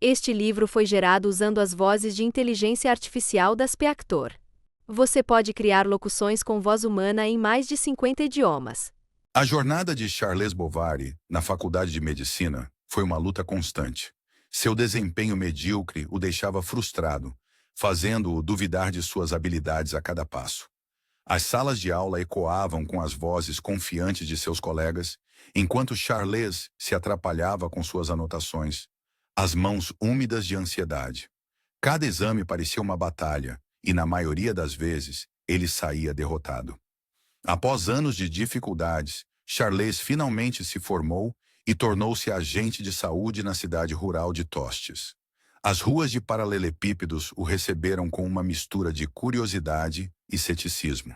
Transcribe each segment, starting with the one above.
Este livro foi gerado usando as vozes de inteligência artificial das Peactor. Você pode criar locuções com voz humana em mais de 50 idiomas. A jornada de Charles Bovary na Faculdade de Medicina foi uma luta constante. Seu desempenho medíocre o deixava frustrado, fazendo-o duvidar de suas habilidades a cada passo. As salas de aula ecoavam com as vozes confiantes de seus colegas, enquanto Charles se atrapalhava com suas anotações, as mãos úmidas de ansiedade. Cada exame parecia uma batalha, e na maioria das vezes, ele saía derrotado. Após anos de dificuldades, Charles finalmente se formou e tornou-se agente de saúde na cidade rural de Tostes. As ruas de paralelepípedos o receberam com uma mistura de curiosidade e ceticismo.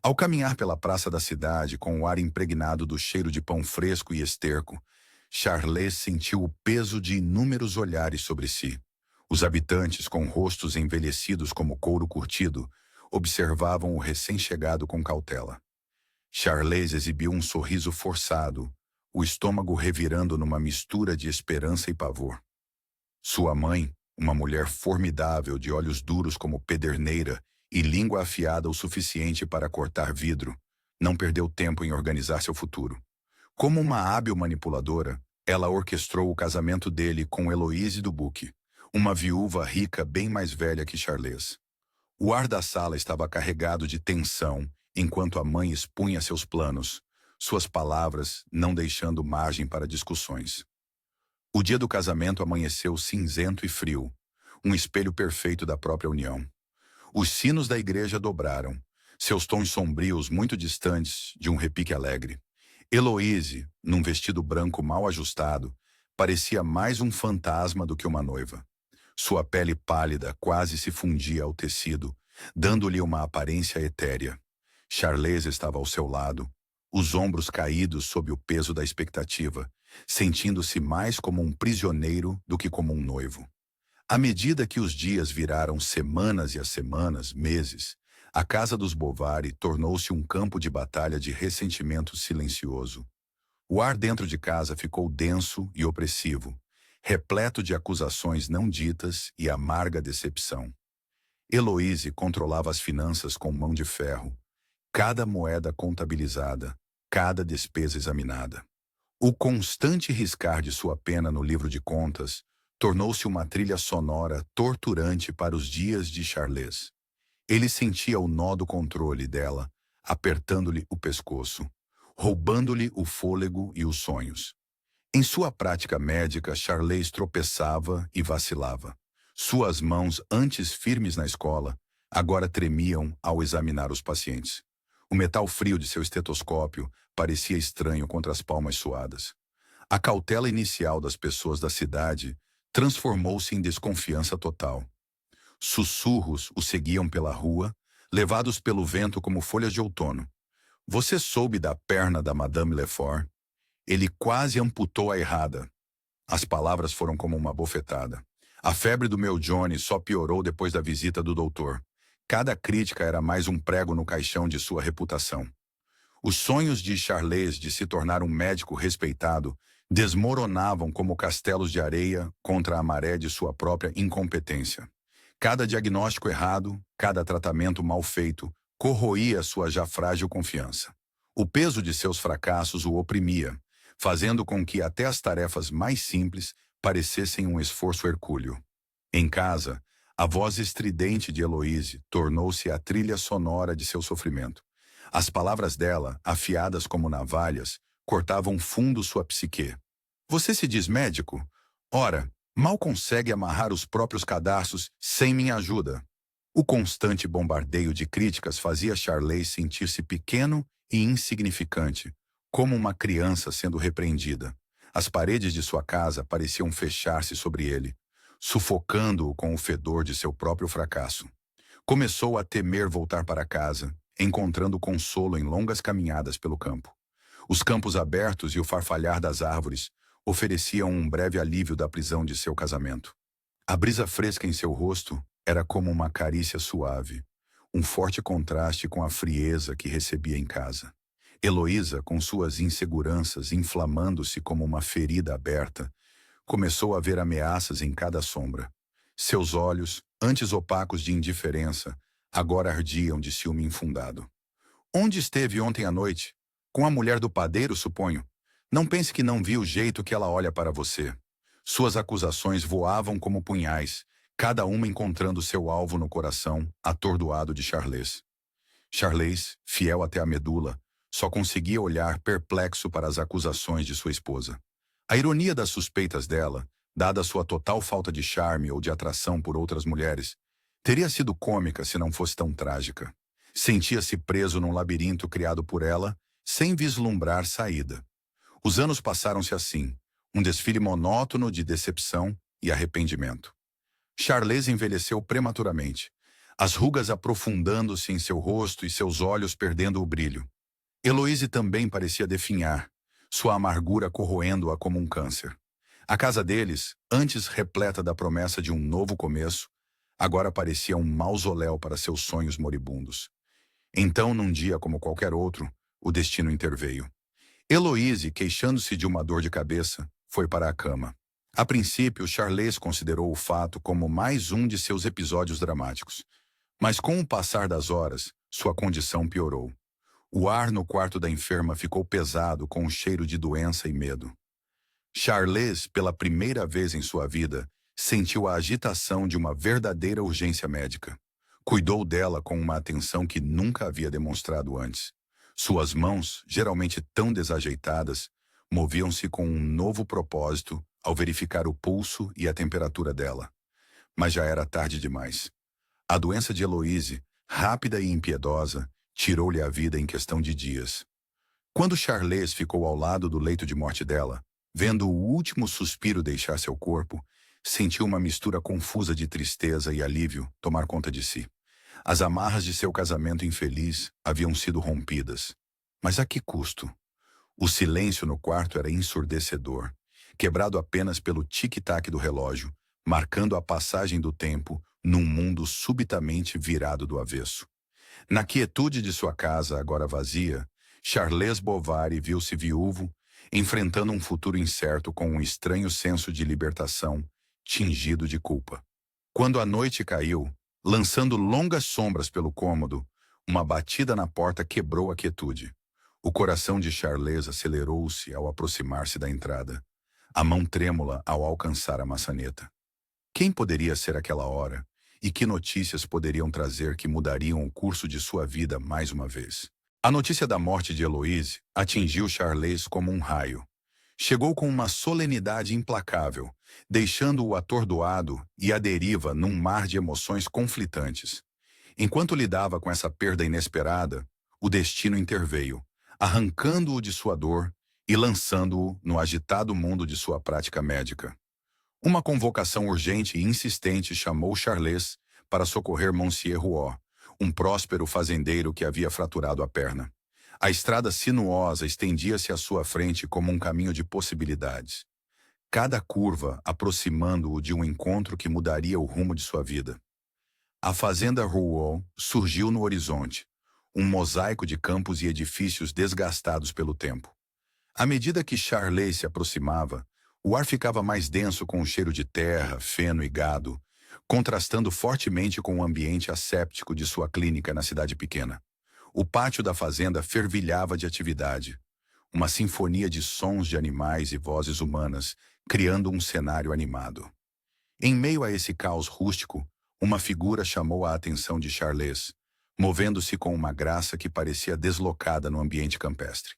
Ao caminhar pela praça da cidade com o ar impregnado do cheiro de pão fresco e esterco, Charles sentiu o peso de inúmeros olhares sobre si. Os habitantes, com rostos envelhecidos como couro curtido, observavam o recém-chegado com cautela. Charles exibiu um sorriso forçado, o estômago revirando numa mistura de esperança e pavor. Sua mãe, uma mulher formidável de olhos duros como pederneira e língua afiada o suficiente para cortar vidro, não perdeu tempo em organizar seu futuro. Como uma hábil manipuladora, ela orquestrou o casamento dele com Héloïse Dubuque, uma viúva rica bem mais velha que Charles. O ar da sala estava carregado de tensão, enquanto a mãe expunha seus planos, suas palavras não deixando margem para discussões. O dia do casamento amanheceu cinzento e frio, um espelho perfeito da própria união. Os sinos da igreja dobraram, seus tons sombrios muito distantes de um repique alegre. Héloïse, num vestido branco mal ajustado, parecia mais um fantasma do que uma noiva. Sua pele pálida quase se fundia ao tecido, dando-lhe uma aparência etérea. Charles estava ao seu lado, os ombros caídos sob o peso da expectativa, sentindo-se mais como um prisioneiro do que como um noivo. À medida que os dias viraram semanas e as semanas, meses, a casa dos Bovary tornou-se um campo de batalha de ressentimento silencioso. O ar dentro de casa ficou denso e opressivo, repleto de acusações não ditas e amarga decepção. Héloïse controlava as finanças com mão de ferro, cada moeda contabilizada, cada despesa examinada. O constante riscar de sua pena no livro de contas tornou-se uma trilha sonora torturante para os dias de Charles. Ele sentia o nó do controle dela, apertando-lhe o pescoço, roubando-lhe o fôlego e os sonhos. Em sua prática médica, Charles tropeçava e vacilava. Suas mãos, antes firmes na escola, agora tremiam ao examinar os pacientes. O metal frio de seu estetoscópio parecia estranho contra as palmas suadas. A cautela inicial das pessoas da cidade transformou-se em desconfiança total. Sussurros o seguiam pela rua, levados pelo vento como folhas de outono. Você soube da perna da Madame Lefort? Ele quase amputou a errada. As palavras foram como uma bofetada. A febre do meu Johnny só piorou depois da visita do doutor. Cada crítica era mais um prego no caixão de sua reputação. Os sonhos de Charles de se tornar um médico respeitado desmoronavam como castelos de areia contra a maré de sua própria incompetência. Cada diagnóstico errado, cada tratamento mal feito, corroía sua já frágil confiança. O peso de seus fracassos o oprimia, fazendo com que até as tarefas mais simples parecessem um esforço hercúleo. Em casa, a voz estridente de Héloïse tornou-se a trilha sonora de seu sofrimento. As palavras dela, afiadas como navalhas, cortavam fundo sua psique. Você se diz médico? Ora, mal consegue amarrar os próprios cadarços sem minha ajuda. O constante bombardeio de críticas fazia Charles sentir-se pequeno e insignificante, como uma criança sendo repreendida. As paredes de sua casa pareciam fechar-se sobre ele, sufocando-o com o fedor de seu próprio fracasso. Começou a temer voltar para casa, encontrando consolo em longas caminhadas pelo campo. Os campos abertos e o farfalhar das árvores ofereciam um breve alívio da prisão de seu casamento. A brisa fresca em seu rosto era como uma carícia suave, um forte contraste com a frieza que recebia em casa. Heloísa, com suas inseguranças inflamando-se como uma ferida aberta, começou a ver ameaças em cada sombra. Seus olhos, antes opacos de indiferença, agora ardiam de ciúme infundado. Onde esteve ontem à noite? Com a mulher do padeiro, suponho. Não pense que não viu o jeito que ela olha para você. Suas acusações voavam como punhais, cada uma encontrando seu alvo no coração, atordoado de Charles. Charles, fiel até a medula, só conseguia olhar perplexo para as acusações de sua esposa. A ironia das suspeitas dela, dada sua total falta de charme ou de atração por outras mulheres, teria sido cômica se não fosse tão trágica. Sentia-se preso num labirinto criado por ela, sem vislumbrar saída. Os anos passaram-se assim, um desfile monótono de decepção e arrependimento. Charles envelheceu prematuramente, as rugas aprofundando-se em seu rosto e seus olhos perdendo o brilho. Heloise também parecia definhar, sua amargura corroendo-a como um câncer. A casa deles, antes repleta da promessa de um novo começo, agora parecia um mausoléu para seus sonhos moribundos. Então, num dia como qualquer outro, o destino interveio. Heloise, queixando-se de uma dor de cabeça, foi para a cama. A princípio, Charles considerou o fato como mais um de seus episódios dramáticos. Mas com o passar das horas, sua condição piorou. O ar no quarto da enferma ficou pesado com um cheiro de doença e medo. Charles, pela primeira vez em sua vida, sentiu a agitação de uma verdadeira urgência médica. Cuidou dela com uma atenção que nunca havia demonstrado antes. Suas mãos, geralmente tão desajeitadas, moviam-se com um novo propósito ao verificar o pulso e a temperatura dela. Mas já era tarde demais. A doença de Heloise, rápida e impiedosa, tirou-lhe a vida em questão de dias. Quando Charles ficou ao lado do leito de morte dela, vendo o último suspiro deixar seu corpo, sentiu uma mistura confusa de tristeza e alívio tomar conta de si. As amarras de seu casamento infeliz haviam sido rompidas. Mas a que custo? O silêncio no quarto era ensurdecedor, quebrado apenas pelo tic-tac do relógio, marcando a passagem do tempo num mundo subitamente virado do avesso. Na quietude de sua casa, agora vazia, Charles Bovary viu-se viúvo, enfrentando um futuro incerto com um estranho senso de libertação, tingido de culpa. Quando a noite caiu, lançando longas sombras pelo cômodo, uma batida na porta quebrou a quietude. O coração de Charles acelerou-se ao aproximar-se da entrada, a mão trêmula ao alcançar a maçaneta. Quem poderia ser aquela hora? E que notícias poderiam trazer que mudariam o curso de sua vida mais uma vez? A notícia da morte de Heloise atingiu Charles como um raio. Chegou com uma solenidade implacável, deixando-o atordoado e à deriva num mar de emoções conflitantes. Enquanto lidava com essa perda inesperada, o destino interveio, arrancando-o de sua dor e lançando-o no agitado mundo de sua prática médica. Uma convocação urgente e insistente chamou Charles para socorrer Monsieur Rouault, um próspero fazendeiro que havia fraturado a perna. A estrada sinuosa estendia-se à sua frente como um caminho de possibilidades. Cada curva aproximando-o de um encontro que mudaria o rumo de sua vida. A fazenda Rouault surgiu no horizonte, um mosaico de campos e edifícios desgastados pelo tempo. À medida que Charles se aproximava, o ar ficava mais denso com o cheiro de terra, feno e gado, contrastando fortemente com o ambiente asséptico de sua clínica na cidade pequena. O pátio da fazenda fervilhava de atividade, uma sinfonia de sons de animais e vozes humanas, criando um cenário animado. Em meio a esse caos rústico, uma figura chamou a atenção de Charles, movendo-se com uma graça que parecia deslocada no ambiente campestre.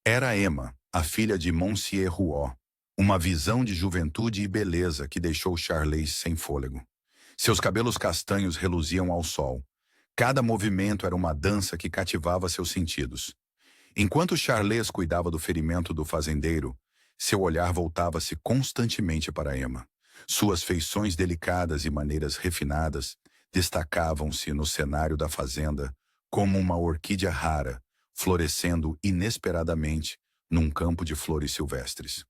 Era Emma, a filha de Monsieur Rouault, uma visão de juventude e beleza que deixou Charles sem fôlego. Seus cabelos castanhos reluziam ao sol. Cada movimento era uma dança que cativava seus sentidos. Enquanto Charles cuidava do ferimento do fazendeiro, seu olhar voltava-se constantemente para Emma. Suas feições delicadas e maneiras refinadas destacavam-se no cenário da fazenda como uma orquídea rara, florescendo inesperadamente num campo de flores silvestres.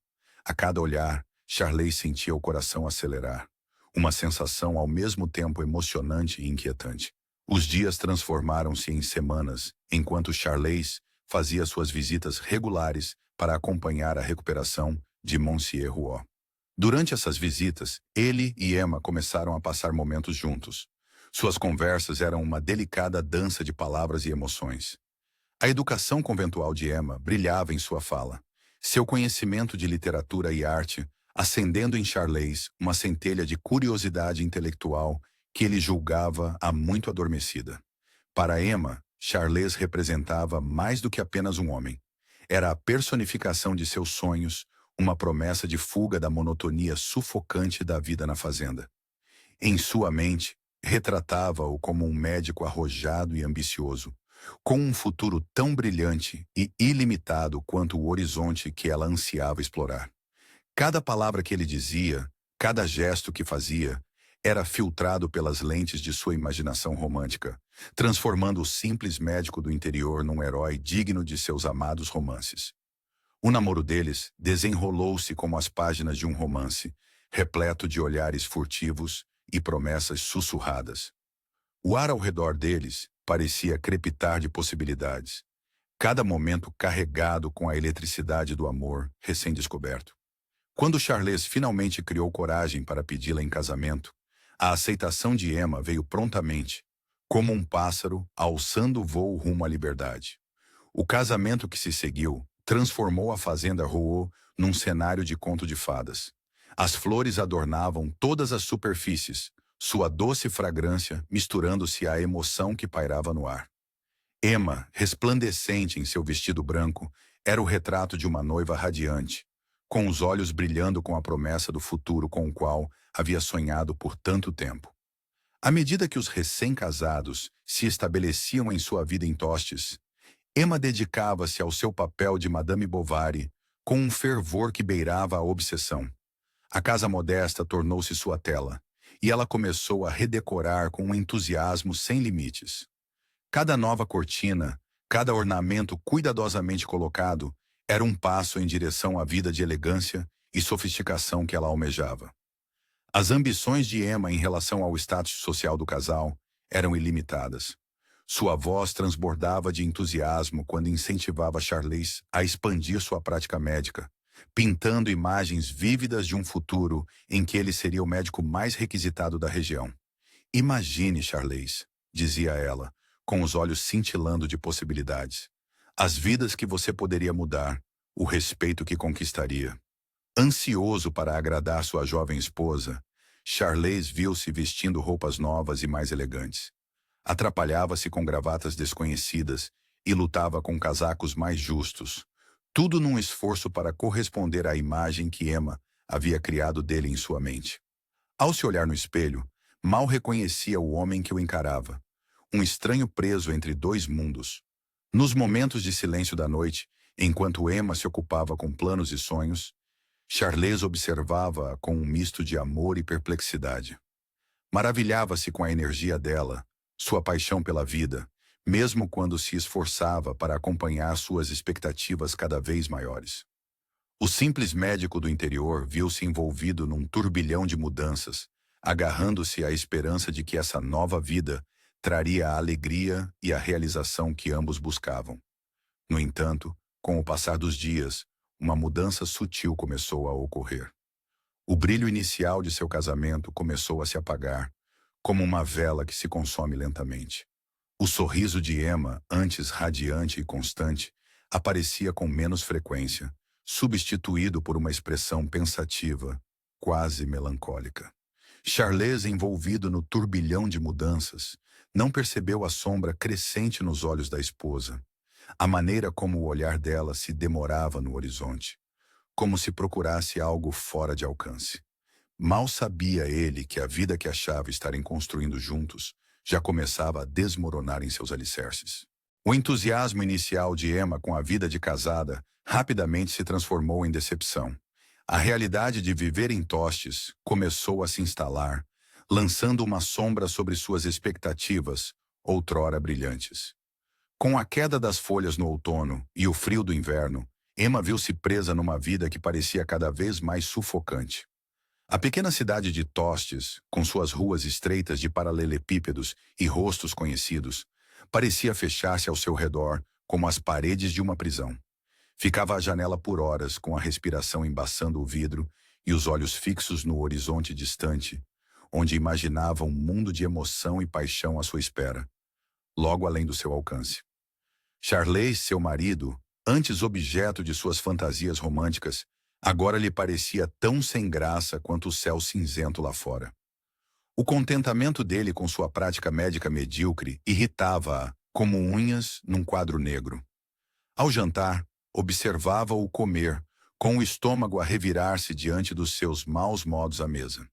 A cada olhar, Charles sentia o coração acelerar, uma sensação ao mesmo tempo emocionante e inquietante. Os dias transformaram-se em semanas, enquanto Charles fazia suas visitas regulares para acompanhar a recuperação de Monsieur Rouault. Durante essas visitas, ele e Emma começaram a passar momentos juntos. Suas conversas eram uma delicada dança de palavras e emoções. A educação conventual de Emma brilhava em sua fala. Seu conhecimento de literatura e arte, acendendo em Charles uma centelha de curiosidade intelectual que ele julgava há muito adormecida. Para Emma, Charles representava mais do que apenas um homem. Era a personificação de seus sonhos, uma promessa de fuga da monotonia sufocante da vida na fazenda. Em sua mente, retratava-o como um médico arrojado e ambicioso, com um futuro tão brilhante e ilimitado quanto o horizonte que ela ansiava explorar. Cada palavra que ele dizia, cada gesto que fazia, era filtrado pelas lentes de sua imaginação romântica, transformando o simples médico do interior num herói digno de seus amados romances. O namoro deles desenrolou-se como as páginas de um romance, repleto de olhares furtivos e promessas sussurradas. O ar ao redor deles parecia crepitar de possibilidades, cada momento carregado com a eletricidade do amor recém-descoberto. Quando Charles finalmente criou coragem para pedi-la em casamento, a aceitação de Emma veio prontamente, como um pássaro alçando voo rumo à liberdade. O casamento que se seguiu transformou a fazenda Rouault num cenário de conto de fadas. As flores adornavam todas as superfícies, sua doce fragrância misturando-se à emoção que pairava no ar. Emma, resplandecente em seu vestido branco, era o retrato de uma noiva radiante, com os olhos brilhando com a promessa do futuro com o qual havia sonhado por tanto tempo. À medida que os recém-casados se estabeleciam em sua vida em Tostes, Emma dedicava-se ao seu papel de Madame Bovary com um fervor que beirava a obsessão. A casa modesta tornou-se sua tela, e ela começou a redecorar com um entusiasmo sem limites. Cada nova cortina, cada ornamento cuidadosamente colocado, era um passo em direção à vida de elegância e sofisticação que ela almejava. As ambições de Emma em relação ao status social do casal eram ilimitadas. Sua voz transbordava de entusiasmo quando incentivava Charles a expandir sua prática médica, pintando imagens vívidas de um futuro em que ele seria o médico mais requisitado da região. Imagine, Charles, dizia ela, com os olhos cintilando de possibilidades. As vidas que você poderia mudar, o respeito que conquistaria. Ansioso para agradar sua jovem esposa, Charles viu-se vestindo roupas novas e mais elegantes. Atrapalhava-se com gravatas desconhecidas e lutava com casacos mais justos, tudo num esforço para corresponder à imagem que Emma havia criado dele em sua mente. Ao se olhar no espelho, mal reconhecia o homem que o encarava, um estranho preso entre dois mundos. Nos momentos de silêncio da noite, enquanto Emma se ocupava com planos e sonhos, Charles observava-a com um misto de amor e perplexidade. Maravilhava-se com a energia dela, sua paixão pela vida, mesmo quando se esforçava para acompanhar suas expectativas cada vez maiores. O simples médico do interior viu-se envolvido num turbilhão de mudanças, agarrando-se à esperança de que essa nova vida traria a alegria e a realização que ambos buscavam. No entanto, com o passar dos dias, uma mudança sutil começou a ocorrer. O brilho inicial de seu casamento começou a se apagar, como uma vela que se consome lentamente. O sorriso de Emma, antes radiante e constante, aparecia com menos frequência, substituído por uma expressão pensativa, quase melancólica. Charles, envolvido no turbilhão de mudanças, não percebeu a sombra crescente nos olhos da esposa, a maneira como o olhar dela se demorava no horizonte, como se procurasse algo fora de alcance. Mal sabia ele que a vida que achava estarem construindo juntos já começava a desmoronar em seus alicerces. O entusiasmo inicial de Emma com a vida de casada rapidamente se transformou em decepção. A realidade de viver em Tostes começou a se instalar, lançando uma sombra sobre suas expectativas, outrora brilhantes. Com a queda das folhas no outono e o frio do inverno, Emma viu-se presa numa vida que parecia cada vez mais sufocante. A pequena cidade de Tostes, com suas ruas estreitas de paralelepípedos e rostos conhecidos, parecia fechar-se ao seu redor como as paredes de uma prisão. Ficava à janela por horas, com a respiração embaçando o vidro, e os olhos fixos no horizonte distante, onde imaginava um mundo de emoção e paixão à sua espera, logo além do seu alcance. Charles, seu marido, antes objeto de suas fantasias românticas, agora lhe parecia tão sem graça quanto o céu cinzento lá fora. O contentamento dele com sua prática médica medíocre irritava-a, como unhas num quadro negro. Ao jantar, observava-o comer, com o estômago a revirar-se diante dos seus maus modos à mesa.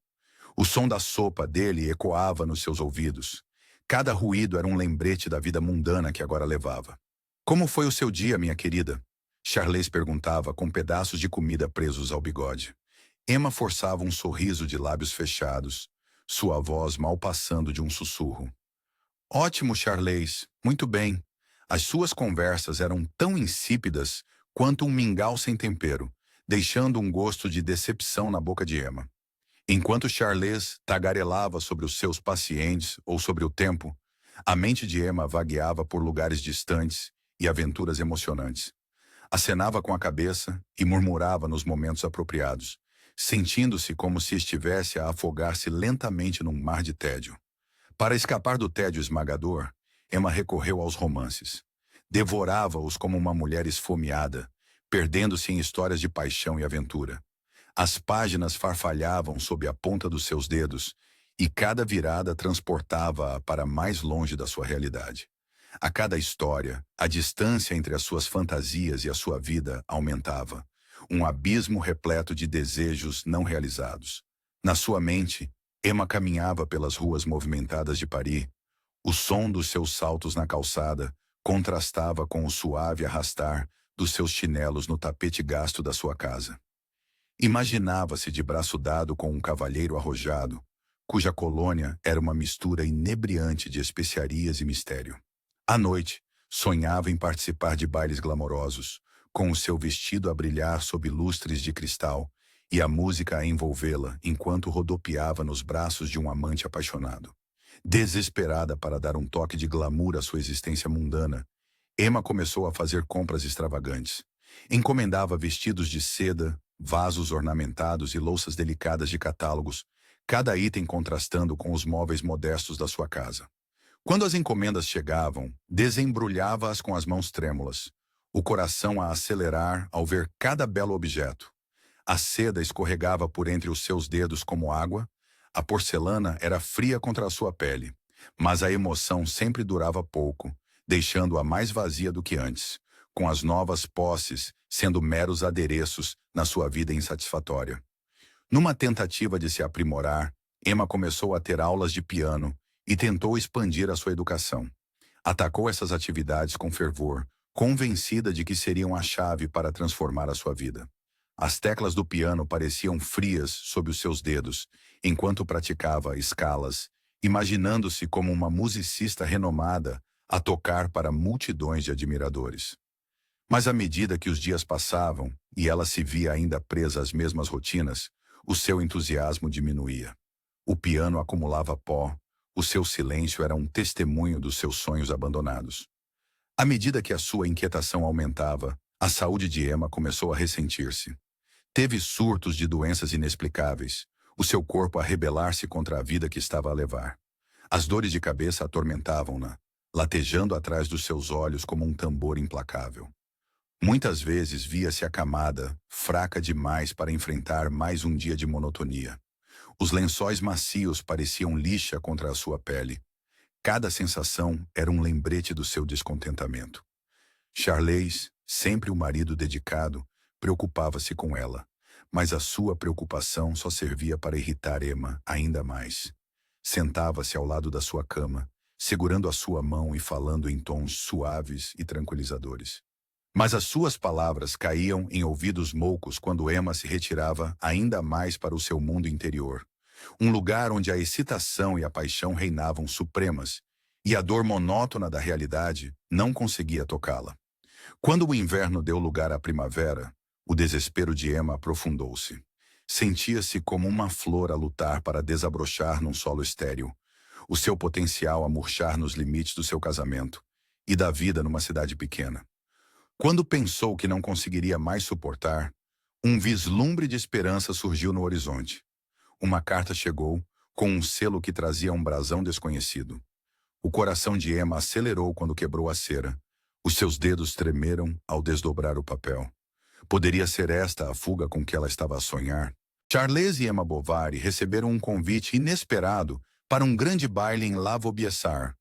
O som da sopa dele ecoava nos seus ouvidos. Cada ruído era um lembrete da vida mundana que agora levava. "Como foi o seu dia, minha querida?" Charles perguntava, com pedaços de comida presos ao bigode. Emma forçava um sorriso de lábios fechados, sua voz mal passando de um sussurro. "Ótimo, Charles. Muito bem." As suas conversas eram tão insípidas quanto um mingau sem tempero, deixando um gosto de decepção na boca de Emma. Enquanto Charles tagarelava sobre os seus pacientes ou sobre o tempo, a mente de Emma vagueava por lugares distantes e aventuras emocionantes. Acenava com a cabeça e murmurava nos momentos apropriados, sentindo-se como se estivesse a afogar-se lentamente num mar de tédio. Para escapar do tédio esmagador, Emma recorreu aos romances. Devorava-os como uma mulher esfomeada, perdendo-se em histórias de paixão e aventura. As páginas farfalhavam sob a ponta dos seus dedos, e cada virada transportava-a para mais longe da sua realidade. A cada história, a distância entre as suas fantasias e a sua vida aumentava, um abismo repleto de desejos não realizados. Na sua mente, Emma caminhava pelas ruas movimentadas de Paris. O som dos seus saltos na calçada contrastava com o suave arrastar dos seus chinelos no tapete gasto da sua casa. Imaginava-se de braço dado com um cavalheiro arrojado, cuja colônia era uma mistura inebriante de especiarias e mistério. À noite, sonhava em participar de bailes glamourosos, com o seu vestido a brilhar sob lustres de cristal e a música a envolvê-la enquanto rodopiava nos braços de um amante apaixonado. Desesperada para dar um toque de glamour à sua existência mundana, Emma começou a fazer compras extravagantes. Encomendava vestidos de seda, vasos ornamentados e louças delicadas de catálogos, cada item contrastando com os móveis modestos da sua casa. Quando as encomendas chegavam, desembrulhava-as com as mãos trêmulas, o coração a acelerar ao ver cada belo objeto. A seda escorregava por entre os seus dedos como água, a porcelana era fria contra a sua pele, mas a emoção sempre durava pouco, deixando-a mais vazia do que antes, com as novas posses sendo meros adereços na sua vida insatisfatória. Numa tentativa de se aprimorar, Emma começou a ter aulas de piano e tentou expandir a sua educação. Atacou essas atividades com fervor, convencida de que seriam a chave para transformar a sua vida. As teclas do piano pareciam frias sob os seus dedos, enquanto praticava escalas, imaginando-se como uma musicista renomada a tocar para multidões de admiradores. Mas à medida que os dias passavam e ela se via ainda presa às mesmas rotinas, o seu entusiasmo diminuía. O piano acumulava pó, o seu silêncio era um testemunho dos seus sonhos abandonados. À medida que a sua inquietação aumentava, a saúde de Emma começou a ressentir-se. Teve surtos de doenças inexplicáveis, o seu corpo a rebelar-se contra a vida que estava a levar. As dores de cabeça atormentavam-na, latejando atrás dos seus olhos como um tambor implacável. Muitas vezes via-se acamada, fraca demais para enfrentar mais um dia de monotonia. Os lençóis macios pareciam lixa contra a sua pele. Cada sensação era um lembrete do seu descontentamento. Charles, sempre o marido dedicado, preocupava-se com ela, mas a sua preocupação só servia para irritar Emma ainda mais. Sentava-se ao lado da sua cama, segurando a sua mão e falando em tons suaves e tranquilizadores. Mas as suas palavras caíam em ouvidos moucos quando Emma se retirava ainda mais para o seu mundo interior, um lugar onde a excitação e a paixão reinavam supremas, e a dor monótona da realidade não conseguia tocá-la. Quando o inverno deu lugar à primavera, o desespero de Emma aprofundou-se. Sentia-se como uma flor a lutar para desabrochar num solo estéril, o seu potencial a murchar nos limites do seu casamento e da vida numa cidade pequena. Quando pensou que não conseguiria mais suportar, Um vislumbre de esperança surgiu no horizonte. Uma carta chegou, com um selo que trazia um brasão desconhecido. O coração de Emma acelerou quando quebrou a cera. Os seus dedos tremeram ao desdobrar o papel. Poderia ser esta a fuga com que ela estava a sonhar? Charles e Emma Bovary receberam um convite inesperado para um grande baile em La Vaubyessard,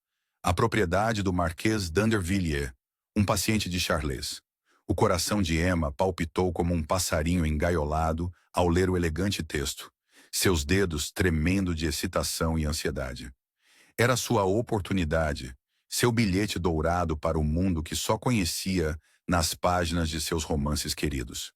a propriedade do Marquês d'Andervilliers, um paciente de Charles. O coração de Emma palpitou como um passarinho engaiolado ao ler o elegante texto, seus dedos tremendo de excitação e ansiedade. Era sua oportunidade, seu bilhete dourado para o mundo que só conhecia nas páginas de seus romances queridos.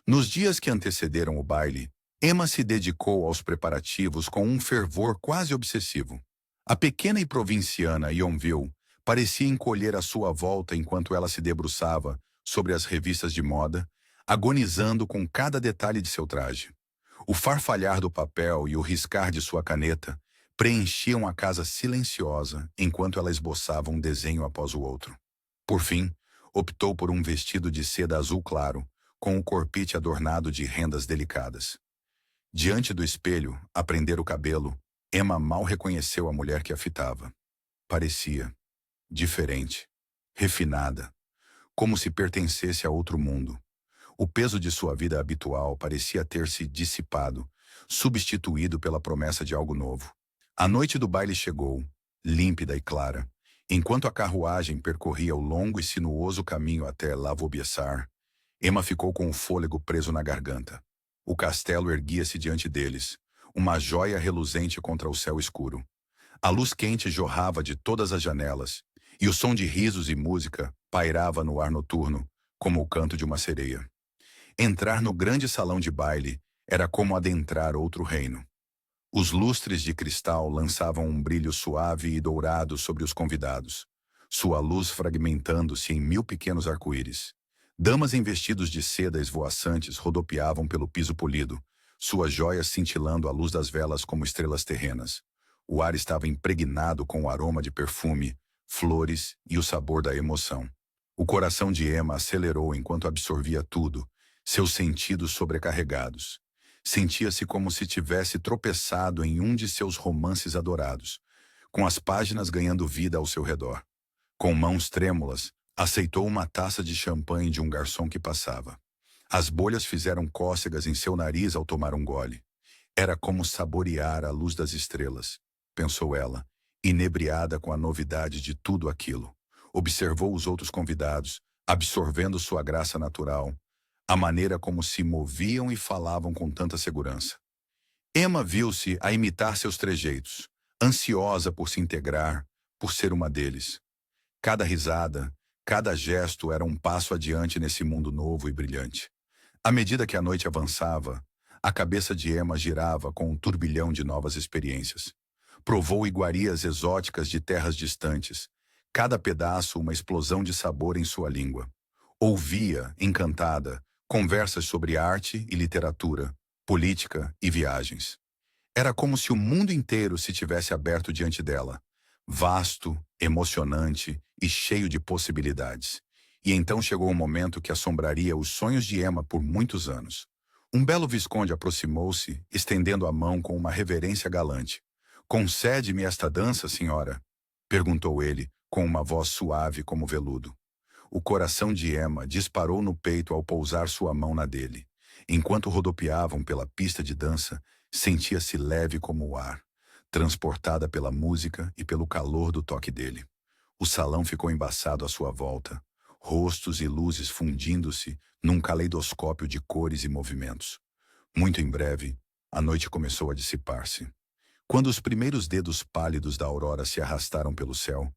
Nos dias que antecederam o baile, Emma se dedicou aos preparativos com um fervor quase obsessivo. A pequena e provinciana Yonville parecia encolher à sua volta enquanto ela se debruçava sobre as revistas de moda, agonizando com cada detalhe de seu traje. O farfalhar do papel e o riscar de sua caneta preenchiam a casa silenciosa enquanto ela esboçava um desenho após o outro. Por fim, optou por um vestido de seda azul claro, com o corpite adornado de rendas delicadas. Diante do espelho, a prender o cabelo, Emma mal reconheceu a mulher que a fitava. Parecia diferente, refinada, como se pertencesse a outro mundo. O peso de sua vida habitual parecia ter se dissipado, substituído pela promessa de algo novo. A noite do baile chegou, límpida e clara. Enquanto a carruagem percorria o longo e sinuoso caminho até La Vaubyessard, Emma ficou com o fôlego preso na garganta. O castelo erguia-se diante deles, uma joia reluzente contra o céu escuro. A luz quente jorrava de todas as janelas, e o som de risos e música pairava no ar noturno, como o canto de uma sereia. Entrar no grande salão de baile era como adentrar outro reino. Os lustres de cristal lançavam um brilho suave e dourado sobre os convidados, sua luz fragmentando-se em 1000 pequenos arco-íris. Damas em vestidos de seda esvoaçantes rodopiavam pelo piso polido, suas joias cintilando à luz das velas como estrelas terrenas. O ar estava impregnado com o aroma de perfume, flores e o sabor da emoção. O coração de Emma acelerou enquanto absorvia tudo, seus sentidos sobrecarregados. Sentia-se como se tivesse tropeçado em um de seus romances adorados, com as páginas ganhando vida ao seu redor. Com mãos trêmulas, aceitou uma taça de champanhe de um garçom que passava. As bolhas fizeram cócegas em seu nariz ao tomar um gole. Era como saborear a luz das estrelas, pensou ela, inebriada com a novidade de tudo aquilo. Observou os outros convidados, absorvendo sua graça natural, a maneira como se moviam e falavam com tanta segurança. Emma viu-se a imitar seus trejeitos, ansiosa por se integrar, por ser uma deles. Cada risada, cada gesto era um passo adiante nesse mundo novo e brilhante. À medida que a noite avançava, a cabeça de Emma girava com um turbilhão de novas experiências. Provou iguarias exóticas de terras distantes, cada pedaço uma explosão de sabor em sua língua. Ouvia, encantada, conversas sobre arte e literatura, política e viagens. Era como se o mundo inteiro se tivesse aberto diante dela, vasto, emocionante e cheio de possibilidades. E então chegou o momento que assombraria os sonhos de Emma por muitos anos. Um belo visconde aproximou-se, estendendo a mão com uma reverência galante. "Concede-me esta dança, senhora?" perguntou ele, com uma voz suave como veludo. O coração de Emma disparou no peito ao pousar sua mão na dele. Enquanto rodopiavam pela pista de dança, sentia-se leve como o ar, transportada pela música e pelo calor do toque dele. O salão ficou embaçado à sua volta, rostos e luzes fundindo-se num caleidoscópio de cores e movimentos. Muito em breve, a noite começou a dissipar-se. Quando os primeiros dedos pálidos da aurora se arrastaram pelo céu,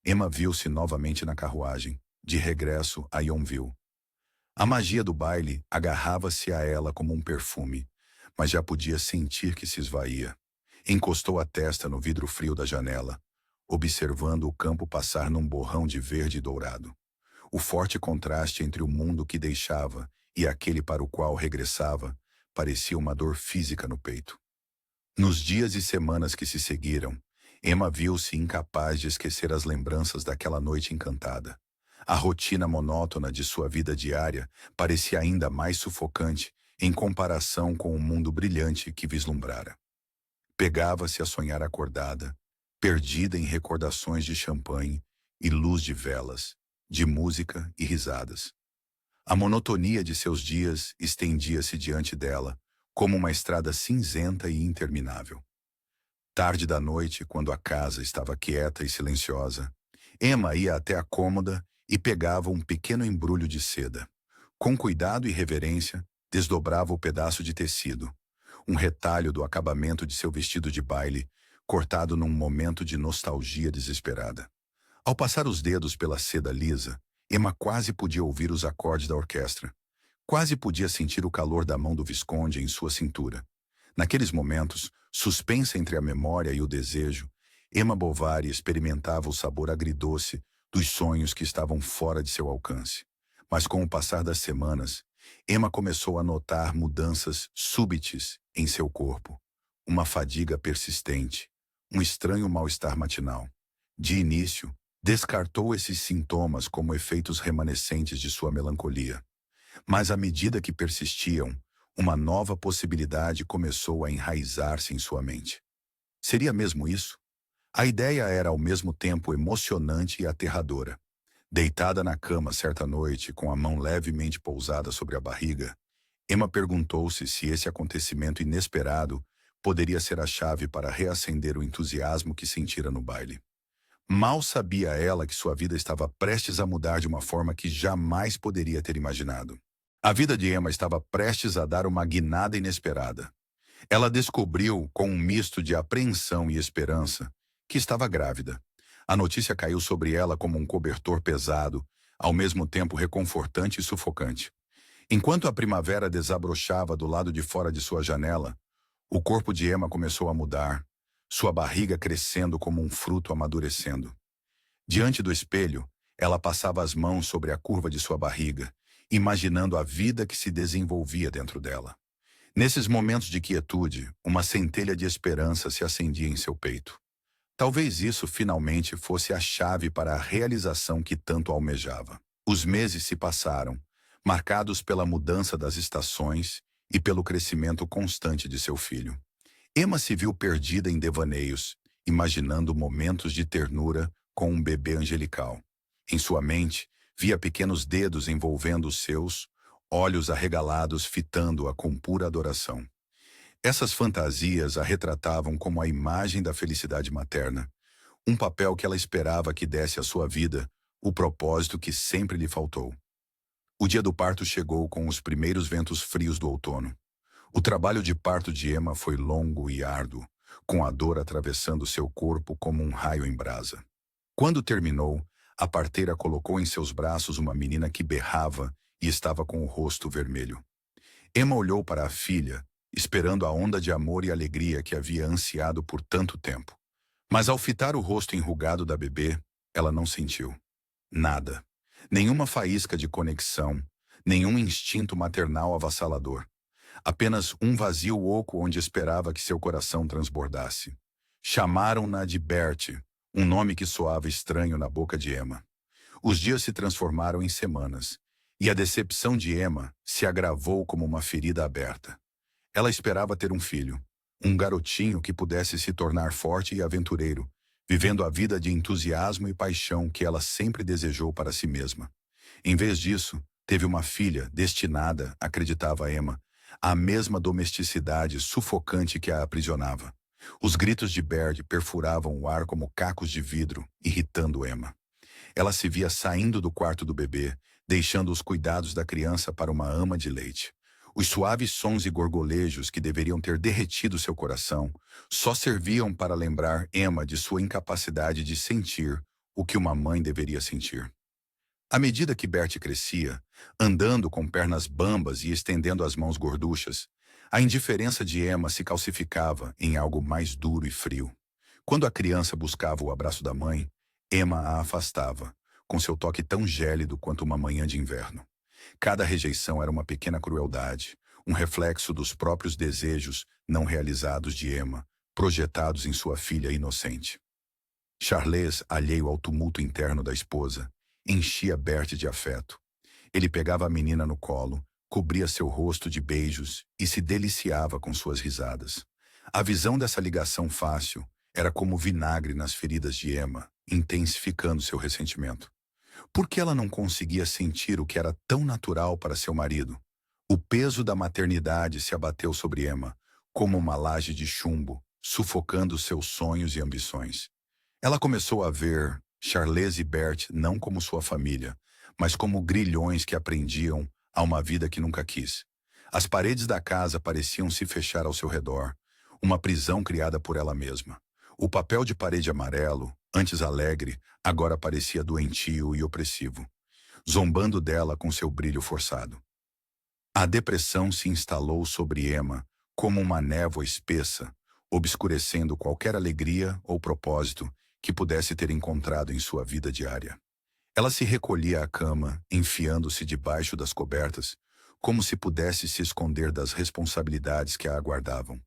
Emma viu-se novamente na carruagem, de regresso a Yonville. A magia do baile agarrava-se a ela como um perfume, mas já podia sentir que se esvaía. Encostou a testa no vidro frio da janela, observando o campo passar num borrão de verde e dourado. O forte contraste entre o mundo que deixava e aquele para o qual regressava parecia uma dor física no peito. Nos dias e semanas que se seguiram, Emma viu-se incapaz de esquecer as lembranças daquela noite encantada. A rotina monótona de sua vida diária parecia ainda mais sufocante em comparação com o mundo brilhante que vislumbrara. Pegava-se a sonhar acordada, perdida em recordações de champanhe e luz de velas, de música e risadas. A monotonia de seus dias estendia-se diante dela, como uma estrada cinzenta e interminável. Tarde da noite, quando a casa estava quieta e silenciosa, Emma ia até a cômoda e pegava um pequeno embrulho de seda. Com cuidado e reverência, desdobrava o pedaço de tecido, um retalho do acabamento de seu vestido de baile, cortado num momento de nostalgia desesperada. Ao passar os dedos pela seda lisa, Emma quase podia ouvir os acordes da orquestra. Quase podia sentir o calor da mão do Visconde em sua cintura. Naqueles momentos, suspensa entre a memória e o desejo, Emma Bovary experimentava o sabor agridoce dos sonhos que estavam fora de seu alcance. Mas com o passar das semanas, Emma começou a notar mudanças súbitas em seu corpo. Uma fadiga persistente, um estranho mal-estar matinal. De início, descartou esses sintomas como efeitos remanescentes de sua melancolia. Mas à medida que persistiam, uma nova possibilidade começou a enraizar-se em sua mente. Seria mesmo isso? A ideia era ao mesmo tempo emocionante e aterradora. Deitada na cama certa noite, com a mão levemente pousada sobre a barriga, Emma perguntou-se se esse acontecimento inesperado poderia ser a chave para reacender o entusiasmo que sentira no baile. Mal sabia ela que sua vida estava prestes a mudar de uma forma que jamais poderia ter imaginado. A vida de Emma estava prestes a dar uma guinada inesperada. Ela descobriu, com um misto de apreensão e esperança, que estava grávida. A notícia caiu sobre ela como um cobertor pesado, ao mesmo tempo reconfortante e sufocante. Enquanto a primavera desabrochava do lado de fora de sua janela, o corpo de Emma começou a mudar, sua barriga crescendo como um fruto amadurecendo. Diante do espelho, ela passava as mãos sobre a curva de sua barriga, imaginando a vida que se desenvolvia dentro dela. Nesses momentos de quietude, uma centelha de esperança se acendia em seu peito. Talvez isso finalmente fosse a chave para a realização que tanto almejava. Os meses se passaram, marcados pela mudança das estações e pelo crescimento constante de seu filho. Emma se viu perdida em devaneios, imaginando momentos de ternura com um bebê angelical. Em sua mente, via pequenos dedos envolvendo os seus, olhos arregalados fitando-a com pura adoração. Essas fantasias a retratavam como a imagem da felicidade materna, um papel que ela esperava que desse à sua vida o propósito que sempre lhe faltou. O dia do parto chegou com os primeiros ventos frios do outono. O trabalho de parto de Emma foi longo e árduo, com a dor atravessando seu corpo como um raio em brasa. Quando terminou, a parteira colocou em seus braços uma menina que berrava e estava com o rosto vermelho. Emma olhou para a filha, esperando a onda de amor e alegria que havia ansiado por tanto tempo. Mas ao fitar o rosto enrugado da bebê, ela não sentiu nada. Nenhuma faísca de conexão, nenhum instinto maternal avassalador. Apenas um vazio oco onde esperava que seu coração transbordasse. Chamaram-na de Bertie, um nome que soava estranho na boca de Emma. Os dias se transformaram em semanas, e a decepção de Emma se agravou como uma ferida aberta. Ela esperava ter um filho, um garotinho que pudesse se tornar forte e aventureiro, vivendo a vida de entusiasmo e paixão que ela sempre desejou para si mesma. Em vez disso, teve uma filha destinada, acreditava Emma, à mesma domesticidade sufocante que a aprisionava. Os gritos de Baird perfuravam o ar como cacos de vidro, irritando Emma. Ela se via saindo do quarto do bebê, deixando os cuidados da criança para uma ama de leite. Os suaves sons e gorgolejos que deveriam ter derretido seu coração só serviam para lembrar Emma de sua incapacidade de sentir o que uma mãe deveria sentir. À medida que Bertie crescia, andando com pernas bambas e estendendo as mãos gorduchas, a indiferença de Emma se calcificava em algo mais duro e frio. Quando a criança buscava o abraço da mãe, Emma a afastava, com seu toque tão gélido quanto uma manhã de inverno. Cada rejeição era uma pequena crueldade, um reflexo dos próprios desejos não realizados de Emma, projetados em sua filha inocente. Charles, alheio ao tumulto interno da esposa, enchia Bertie de afeto. Ele pegava a menina no colo, cobria seu rosto de beijos e se deliciava com suas risadas. A visão dessa ligação fácil era como vinagre nas feridas de Emma, intensificando seu ressentimento. Por que ela não conseguia sentir o que era tão natural para seu marido? O peso da maternidade se abateu sobre Emma, como uma laje de chumbo, sufocando seus sonhos e ambições. Ela começou a ver Charles e Bert não como sua família, mas como grilhões que aprendiam a uma vida que nunca quis. As paredes da casa pareciam se fechar ao seu redor, uma prisão criada por ela mesma. O papel de parede amarelo, antes alegre, agora parecia doentio e opressivo, zombando dela com seu brilho forçado. A depressão se instalou sobre Emma como uma névoa espessa, obscurecendo qualquer alegria ou propósito que pudesse ter encontrado em sua vida diária. Ela se recolhia à cama, enfiando-se debaixo das cobertas, como se pudesse se esconder das responsabilidades que a aguardavam.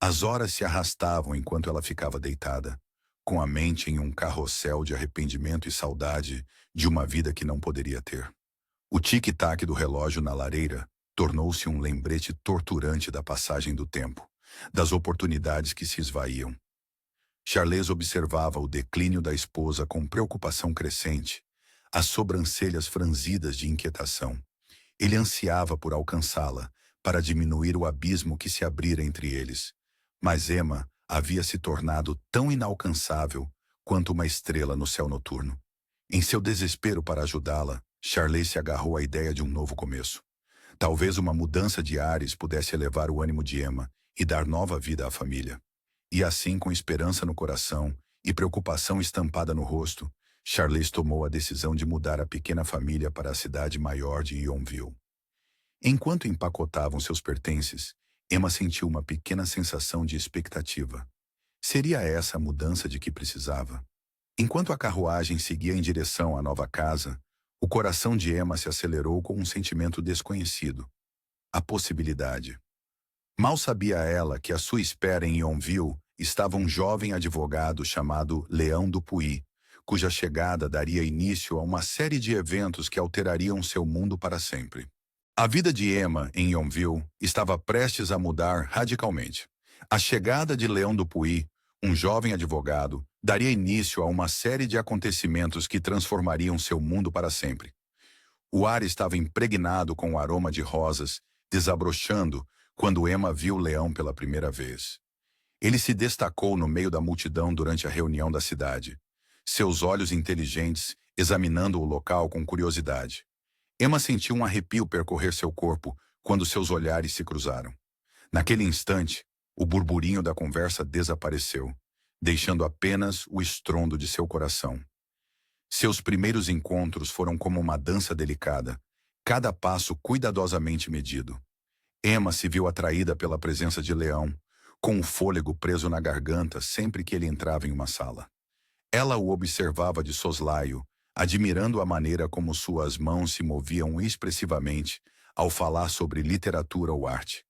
As horas se arrastavam enquanto ela ficava deitada, com a mente em um carrossel de arrependimento e saudade de uma vida que não poderia ter. O tic-tac do relógio na lareira tornou-se um lembrete torturante da passagem do tempo, das oportunidades que se esvaíam. Charles observava o declínio da esposa com preocupação crescente, as sobrancelhas franzidas de inquietação. Ele ansiava por alcançá-la, para diminuir o abismo que se abrira entre eles. Mas Emma havia se tornado tão inalcançável quanto uma estrela no céu noturno. Em seu desespero para ajudá-la, Charles se agarrou à ideia de um novo começo. Talvez uma mudança de ares pudesse elevar o ânimo de Emma e dar nova vida à família. E assim, com esperança no coração e preocupação estampada no rosto, Charles tomou a decisão de mudar a pequena família para a cidade maior de Yonville. Enquanto empacotavam seus pertences, Emma sentiu uma pequena sensação de expectativa. Seria essa a mudança de que precisava? Enquanto a carruagem seguia em direção à nova casa, o coração de Emma se acelerou com um sentimento desconhecido. A possibilidade. Mal sabia ela que à sua espera em Yonville estava um jovem advogado chamado Leão Dupuy, cuja chegada daria início a uma série de eventos que alterariam seu mundo para sempre. A vida de Emma em Yonville estava prestes a mudar radicalmente. A chegada de Leão Dupuy, um jovem advogado, daria início a uma série de acontecimentos que transformariam seu mundo para sempre. O ar estava impregnado com o aroma de rosas, desabrochando quando Emma viu Leão pela primeira vez. Ele se destacou no meio da multidão durante a reunião da cidade, seus olhos inteligentes examinando o local com curiosidade. Emma sentiu um arrepio percorrer seu corpo quando seus olhares se cruzaram. Naquele instante, o burburinho da conversa desapareceu, deixando apenas o estrondo de seu coração. Seus primeiros encontros foram como uma dança delicada, cada passo cuidadosamente medido. Emma se viu atraída pela presença de Leão, com o fôlego preso na garganta sempre que ele entrava em uma sala. Ela o observava de soslaio, admirando a maneira como suas mãos se moviam expressivamente ao falar sobre literatura ou arte.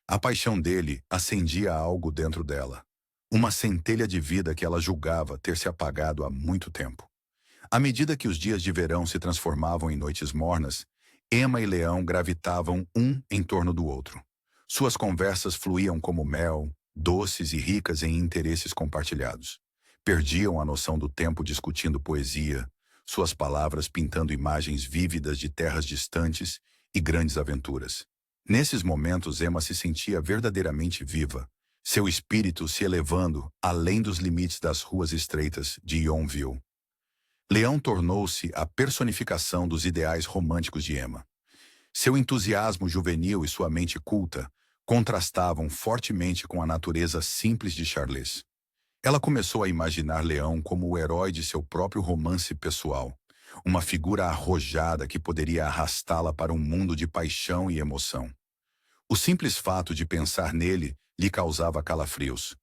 A paixão dele acendia algo dentro dela, uma centelha de vida que ela julgava ter se apagado há muito tempo. À medida que os dias de verão se transformavam em noites mornas, Emma e Leão gravitavam um em torno do outro. Suas conversas fluíam como mel, doces e ricas em interesses compartilhados. Perdiam a noção do tempo discutindo poesia, suas palavras pintando imagens vívidas de terras distantes e grandes aventuras. Nesses momentos, Emma se sentia verdadeiramente viva, seu espírito se elevando além dos limites das ruas estreitas de Yonville. Leão tornou-se a personificação dos ideais românticos de Emma. Seu entusiasmo juvenil e sua mente culta contrastavam fortemente com a natureza simples de Charles. Ela começou a imaginar Leão como o herói de seu próprio romance pessoal, uma figura arrojada que poderia arrastá-la para um mundo de paixão e emoção. O simples fato de pensar nele lhe causava calafrios.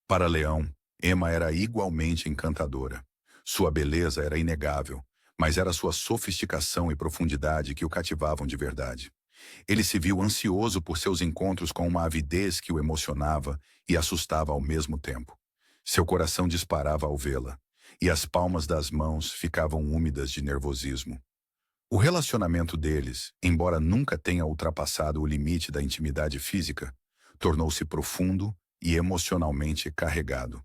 Para Leão, Emma era igualmente encantadora. Sua beleza era inegável, mas era sua sofisticação e profundidade que o cativavam de verdade. Ele se viu ansioso por seus encontros com uma avidez que o emocionava e assustava ao mesmo tempo. Seu coração disparava ao vê-la, e as palmas das mãos ficavam úmidas de nervosismo. O relacionamento deles, embora nunca tenha ultrapassado o limite da intimidade física, tornou-se profundo e emocionalmente carregado.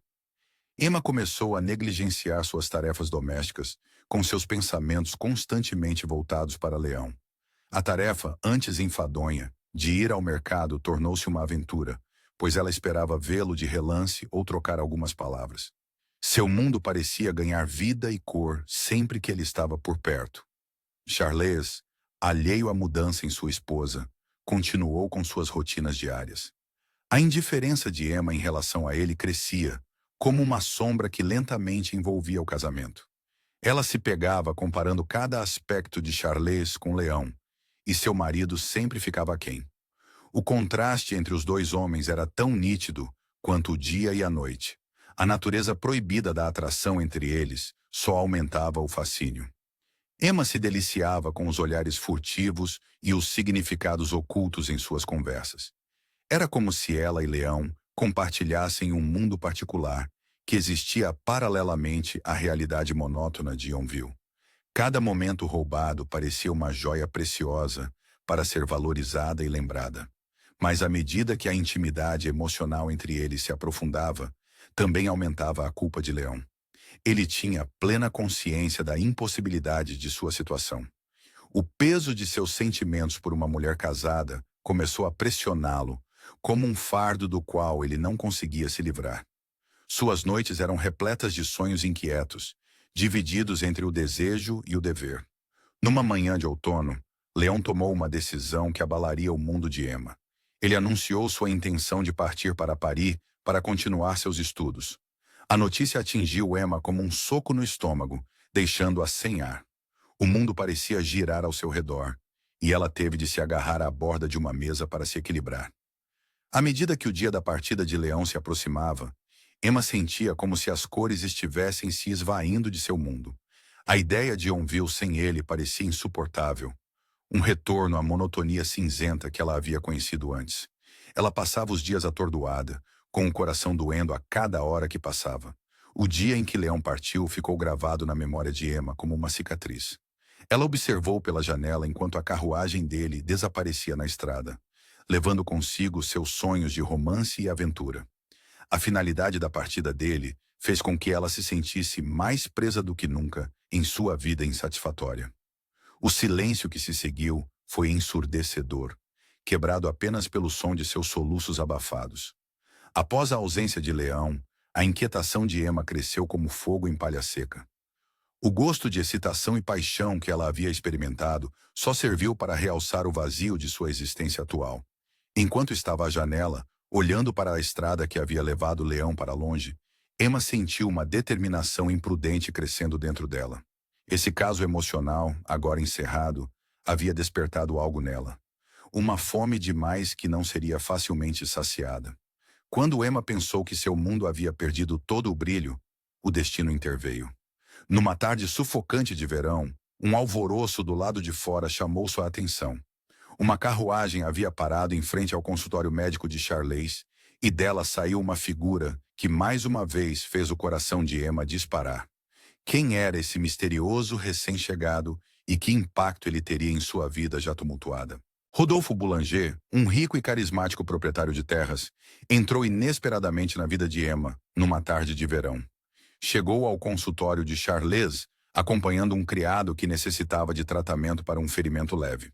Emma começou a negligenciar suas tarefas domésticas, com seus pensamentos constantemente voltados para Leão. A tarefa, antes enfadonha, de ir ao mercado tornou-se uma aventura, pois ela esperava vê-lo de relance ou trocar algumas palavras. Seu mundo parecia ganhar vida e cor sempre que ele estava por perto. Charles, alheio à mudança em sua esposa, continuou com suas rotinas diárias. A indiferença de Emma em relação a ele crescia, como uma sombra que lentamente envolvia o casamento. Ela se pegava comparando cada aspecto de Charles com Leão, e seu marido sempre ficava aquém. O contraste entre os dois homens era tão nítido quanto o dia e a noite. A natureza proibida da atração entre eles só aumentava o fascínio. Emma se deliciava com os olhares furtivos e os significados ocultos em suas conversas. Era como se ela e Leão compartilhassem um mundo particular que existia paralelamente à realidade monótona de Yonville. Cada momento roubado parecia uma joia preciosa para ser valorizada e lembrada. Mas à medida que a intimidade emocional entre eles se aprofundava, também aumentava a culpa de Leão. Ele tinha plena consciência da impossibilidade de sua situação. O peso de seus sentimentos por uma mulher casada começou a pressioná-lo, como um fardo do qual ele não conseguia se livrar. Suas noites eram repletas de sonhos inquietos, divididos entre o desejo e o dever. Numa manhã de outono, Leão tomou uma decisão que abalaria o mundo de Emma. Ele anunciou sua intenção de partir para Paris para continuar seus estudos. A notícia atingiu Emma como um soco no estômago, deixando-a sem ar. O mundo parecia girar ao seu redor, e ela teve de se agarrar à borda de uma mesa para se equilibrar. À medida que o dia da partida de Leão se aproximava, Emma sentia como se as cores estivessem se esvaindo de seu mundo. A ideia de Yonville sem ele parecia insuportável, um retorno à monotonia cinzenta que ela havia conhecido antes. Ela passava os dias atordoada, com o coração doendo a cada hora que passava. O dia em que Leão partiu ficou gravado na memória de Emma como uma cicatriz. Ela observou pela janela enquanto a carruagem dele desaparecia na estrada, levando consigo seus sonhos de romance e aventura. A finalidade da partida dele fez com que ela se sentisse mais presa do que nunca em sua vida insatisfatória. O silêncio que se seguiu foi ensurdecedor, quebrado apenas pelo som de seus soluços abafados. Após a ausência de Leão, a inquietação de Emma cresceu como fogo em palha seca. O gosto de excitação e paixão que ela havia experimentado só serviu para realçar o vazio de sua existência atual. Enquanto estava à janela, olhando para a estrada que havia levado Leão para longe, Emma sentiu uma determinação imprudente crescendo dentro dela. Esse caso emocional, agora encerrado, havia despertado algo nela. Uma fome demais que não seria facilmente saciada. Quando Emma pensou que seu mundo havia perdido todo o brilho, o destino interveio. Numa tarde sufocante de verão, um alvoroço do lado de fora chamou sua atenção. Uma carruagem havia parado em frente ao consultório médico de Charles, e dela saiu uma figura que mais uma vez fez o coração de Emma disparar. Quem era esse misterioso recém-chegado e que impacto ele teria em sua vida já tumultuada? Rodolfo Boulanger, um rico e carismático proprietário de terras, entrou inesperadamente na vida de Emma, numa tarde de verão. Chegou ao consultório de Charles, acompanhando um criado que necessitava de tratamento para um ferimento leve.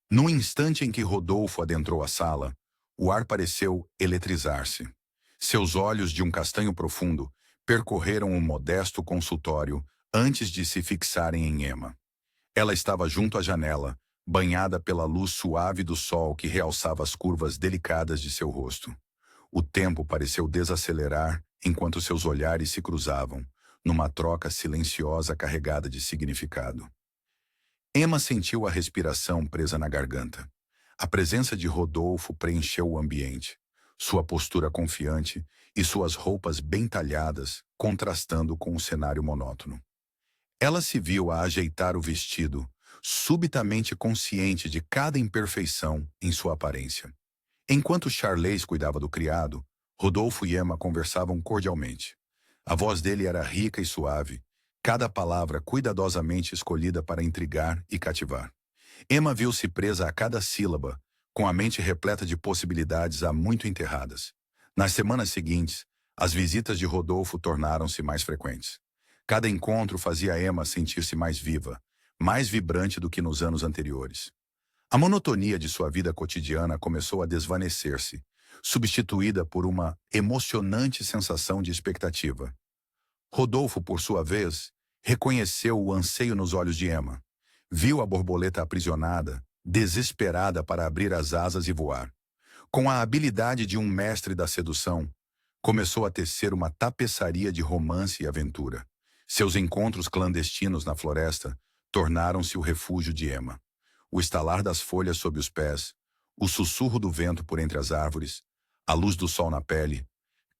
No instante em que Rodolfo adentrou a sala, o ar pareceu eletrizar-se. Seus olhos de um castanho profundo percorreram o modesto consultório antes de se fixarem em Emma. Ela estava junto à janela, banhada pela luz suave do sol que realçava as curvas delicadas de seu rosto. O tempo pareceu desacelerar enquanto seus olhares se cruzavam, numa troca silenciosa carregada de significado. Emma sentiu a respiração presa na garganta. A presença de Rodolfo preencheu o ambiente, sua postura confiante e suas roupas bem talhadas contrastando com o cenário monótono. Ela se viu a ajeitar o vestido, subitamente consciente de cada imperfeição em sua aparência. Enquanto Charles cuidava do criado, Rodolfo e Emma conversavam cordialmente. A voz dele era rica e suave, cada palavra cuidadosamente escolhida para intrigar e cativar. Emma viu-se presa a cada sílaba, com a mente repleta de possibilidades há muito enterradas. Nas semanas seguintes, as visitas de Rodolfo tornaram-se mais frequentes. Cada encontro fazia Emma sentir-se mais viva, mais vibrante do que nos anos anteriores. A monotonia de sua vida cotidiana começou a desvanecer-se, substituída por uma emocionante sensação de expectativa. Rodolfo, por sua vez, reconheceu o anseio nos olhos de Emma. Viu a borboleta aprisionada, desesperada para abrir as asas e voar. Com a habilidade de um mestre da sedução, começou a tecer uma tapeçaria de romance e aventura. Seus encontros clandestinos na floresta tornaram-se o refúgio de Emma. O estalar das folhas sob os pés, o sussurro do vento por entre as árvores, a luz do sol na pele,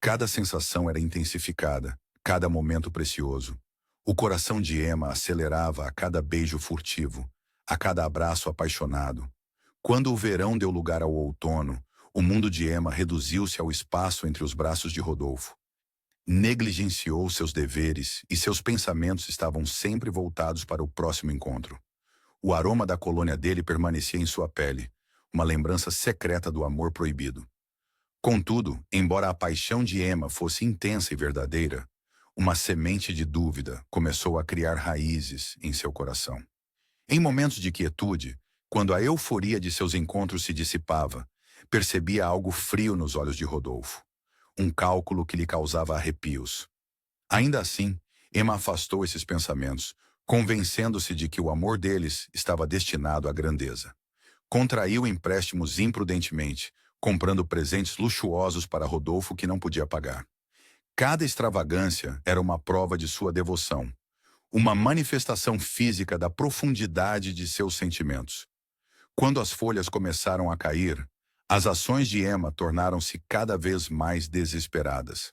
cada sensação era intensificada, cada momento precioso. O coração de Emma acelerava a cada beijo furtivo, a cada abraço apaixonado. Quando o verão deu lugar ao outono, o mundo de Emma reduziu-se ao espaço entre os braços de Rodolfo. Negligenciou seus deveres e seus pensamentos estavam sempre voltados para o próximo encontro. O aroma da colônia dele permanecia em sua pele, uma lembrança secreta do amor proibido. Contudo, embora a paixão de Emma fosse intensa e verdadeira, uma semente de dúvida começou a criar raízes em seu coração. Em momentos de quietude, quando a euforia de seus encontros se dissipava, percebia algo frio nos olhos de Rodolfo. Um cálculo que lhe causava arrepios. Ainda assim, Emma afastou esses pensamentos, convencendo-se de que o amor deles estava destinado à grandeza. Contraiu empréstimos imprudentemente, comprando presentes luxuosos para Rodolfo que não podia pagar. Cada extravagância era uma prova de sua devoção, uma manifestação física da profundidade de seus sentimentos. Quando as folhas começaram a cair, as ações de Emma tornaram-se cada vez mais desesperadas.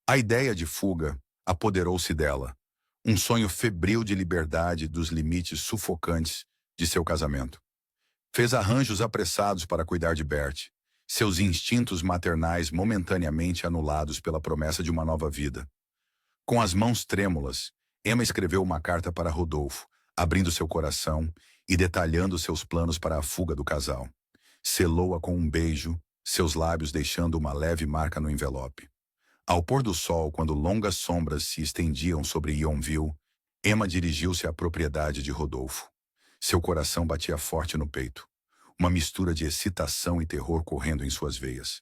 A ideia de fuga apoderou-se dela, um sonho febril de liberdade dos limites sufocantes de seu casamento. Fez arranjos apressados para cuidar de Bert, seus instintos maternais momentaneamente anulados pela promessa de uma nova vida. Com as mãos trêmulas, Emma escreveu uma carta para Rodolfo, abrindo seu coração e detalhando seus planos para a fuga do casal. Selou-a com um beijo, seus lábios deixando uma leve marca no envelope. Ao pôr do sol, quando longas sombras se estendiam sobre Yonville, Emma dirigiu-se à propriedade de Rodolfo. Seu coração batia forte no peito, uma mistura de excitação e terror correndo em suas veias.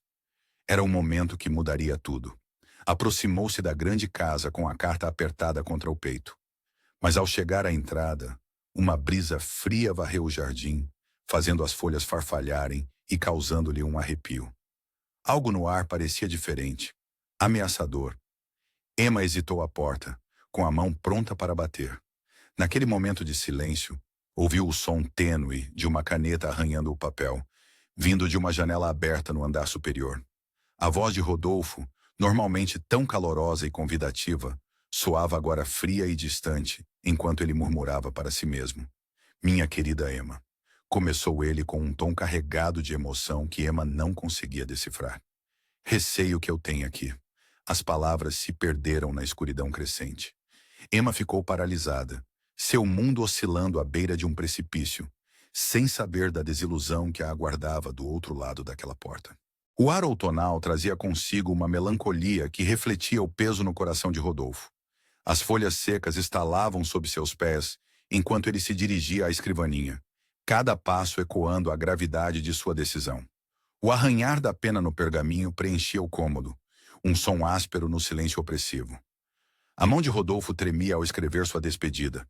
Era um momento que mudaria tudo. Aproximou-se da grande casa com a carta apertada contra o peito. Mas ao chegar à entrada, uma brisa fria varreu o jardim, fazendo as folhas farfalharem e causando-lhe um arrepio. Algo no ar parecia diferente, ameaçador. Emma hesitou à porta, com a mão pronta para bater. Naquele momento de silêncio, ouviu o som tênue de uma caneta arranhando o papel, vindo de uma janela aberta no andar superior. A voz de Rodolfo, normalmente tão calorosa e convidativa, soava agora fria e distante, enquanto ele murmurava para si mesmo. Minha querida Emma. Começou ele com um tom carregado de emoção que Emma não conseguia decifrar. Receio que eu tenho aqui. As palavras se perderam na escuridão crescente. Emma ficou paralisada, seu mundo oscilando à beira de um precipício, sem saber da desilusão que a aguardava do outro lado daquela porta. O ar outonal trazia consigo uma melancolia que refletia o peso no coração de Rodolfo. As folhas secas estalavam sob seus pés, enquanto ele se dirigia à escrivaninha, cada passo ecoando a gravidade de sua decisão. O arranhar da pena no pergaminho preenchia o cômodo, um som áspero no silêncio opressivo. A mão de Rodolfo tremia ao escrever sua despedida.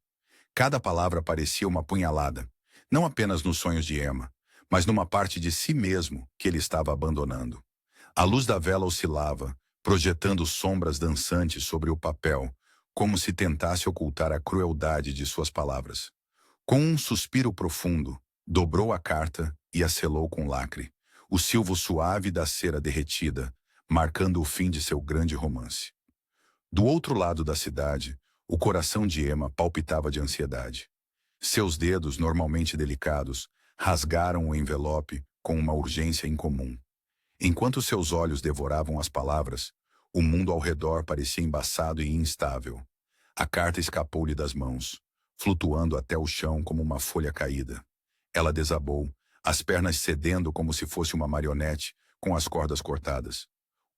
Cada palavra parecia uma punhalada, não apenas nos sonhos de Emma, mas numa parte de si mesmo que ele estava abandonando. A luz da vela oscilava, projetando sombras dançantes sobre o papel, como se tentasse ocultar a crueldade de suas palavras. Com um suspiro profundo, dobrou a carta e a selou com lacre, o silvo suave da cera derretida, marcando o fim de seu grande romance. Do outro lado da cidade, o coração de Emma palpitava de ansiedade. Seus dedos, normalmente delicados, rasgaram o envelope com uma urgência incomum. Enquanto seus olhos devoravam as palavras, o mundo ao redor parecia embaçado e instável. A carta escapou-lhe das mãos, flutuando até o chão como uma folha caída. Ela desabou, as pernas cedendo como se fosse uma marionete, com as cordas cortadas.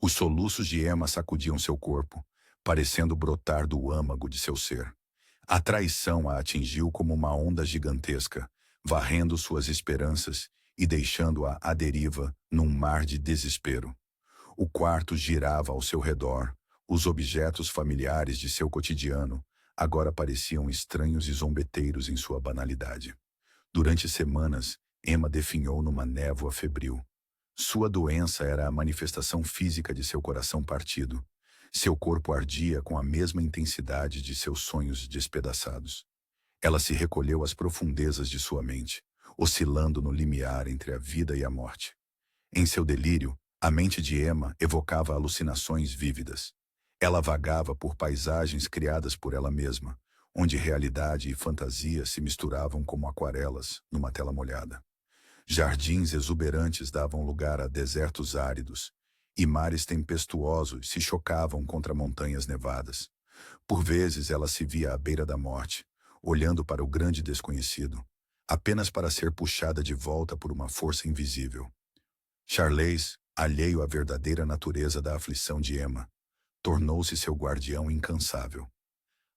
Os soluços de Emma sacudiam seu corpo, parecendo brotar do âmago de seu ser. A traição a atingiu como uma onda gigantesca, varrendo suas esperanças e deixando-a à deriva num mar de desespero. O quarto girava ao seu redor, os objetos familiares de seu cotidiano agora pareciam estranhos e zombeteiros em sua banalidade. Durante semanas, Emma definhou numa névoa febril. Sua doença era a manifestação física de seu coração partido. Seu corpo ardia com a mesma intensidade de seus sonhos despedaçados. Ela se recolheu às profundezas de sua mente, oscilando no limiar entre a vida e a morte. Em seu delírio, a mente de Emma evocava alucinações vívidas. Ela vagava por paisagens criadas por ela mesma, onde realidade e fantasia se misturavam como aquarelas numa tela molhada. Jardins exuberantes davam lugar a desertos áridos, e mares tempestuosos se chocavam contra montanhas nevadas. Por vezes ela se via à beira da morte, olhando para o grande desconhecido, apenas para ser puxada de volta por uma força invisível. Charles, alheio à verdadeira natureza da aflição de Emma, tornou-se seu guardião incansável.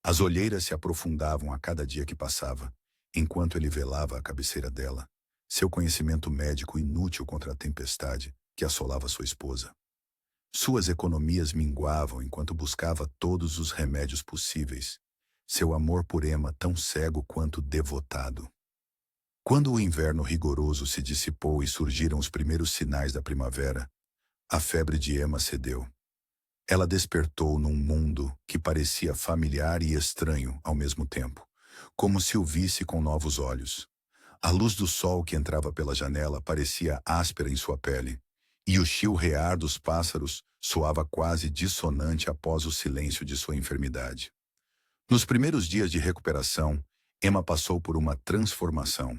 As olheiras se aprofundavam a cada dia que passava, enquanto ele velava à cabeceira dela, seu conhecimento médico inútil contra a tempestade que assolava sua esposa. Suas economias minguavam enquanto buscava todos os remédios possíveis, seu amor por Emma tão cego quanto devotado. Quando o inverno rigoroso se dissipou e surgiram os primeiros sinais da primavera, a febre de Emma cedeu. Ela despertou num mundo que parecia familiar e estranho ao mesmo tempo, como se o visse com novos olhos. A luz do sol que entrava pela janela parecia áspera em sua pele, e o chilrear dos pássaros soava quase dissonante após o silêncio de sua enfermidade. Nos primeiros dias de recuperação, Emma passou por uma transformação.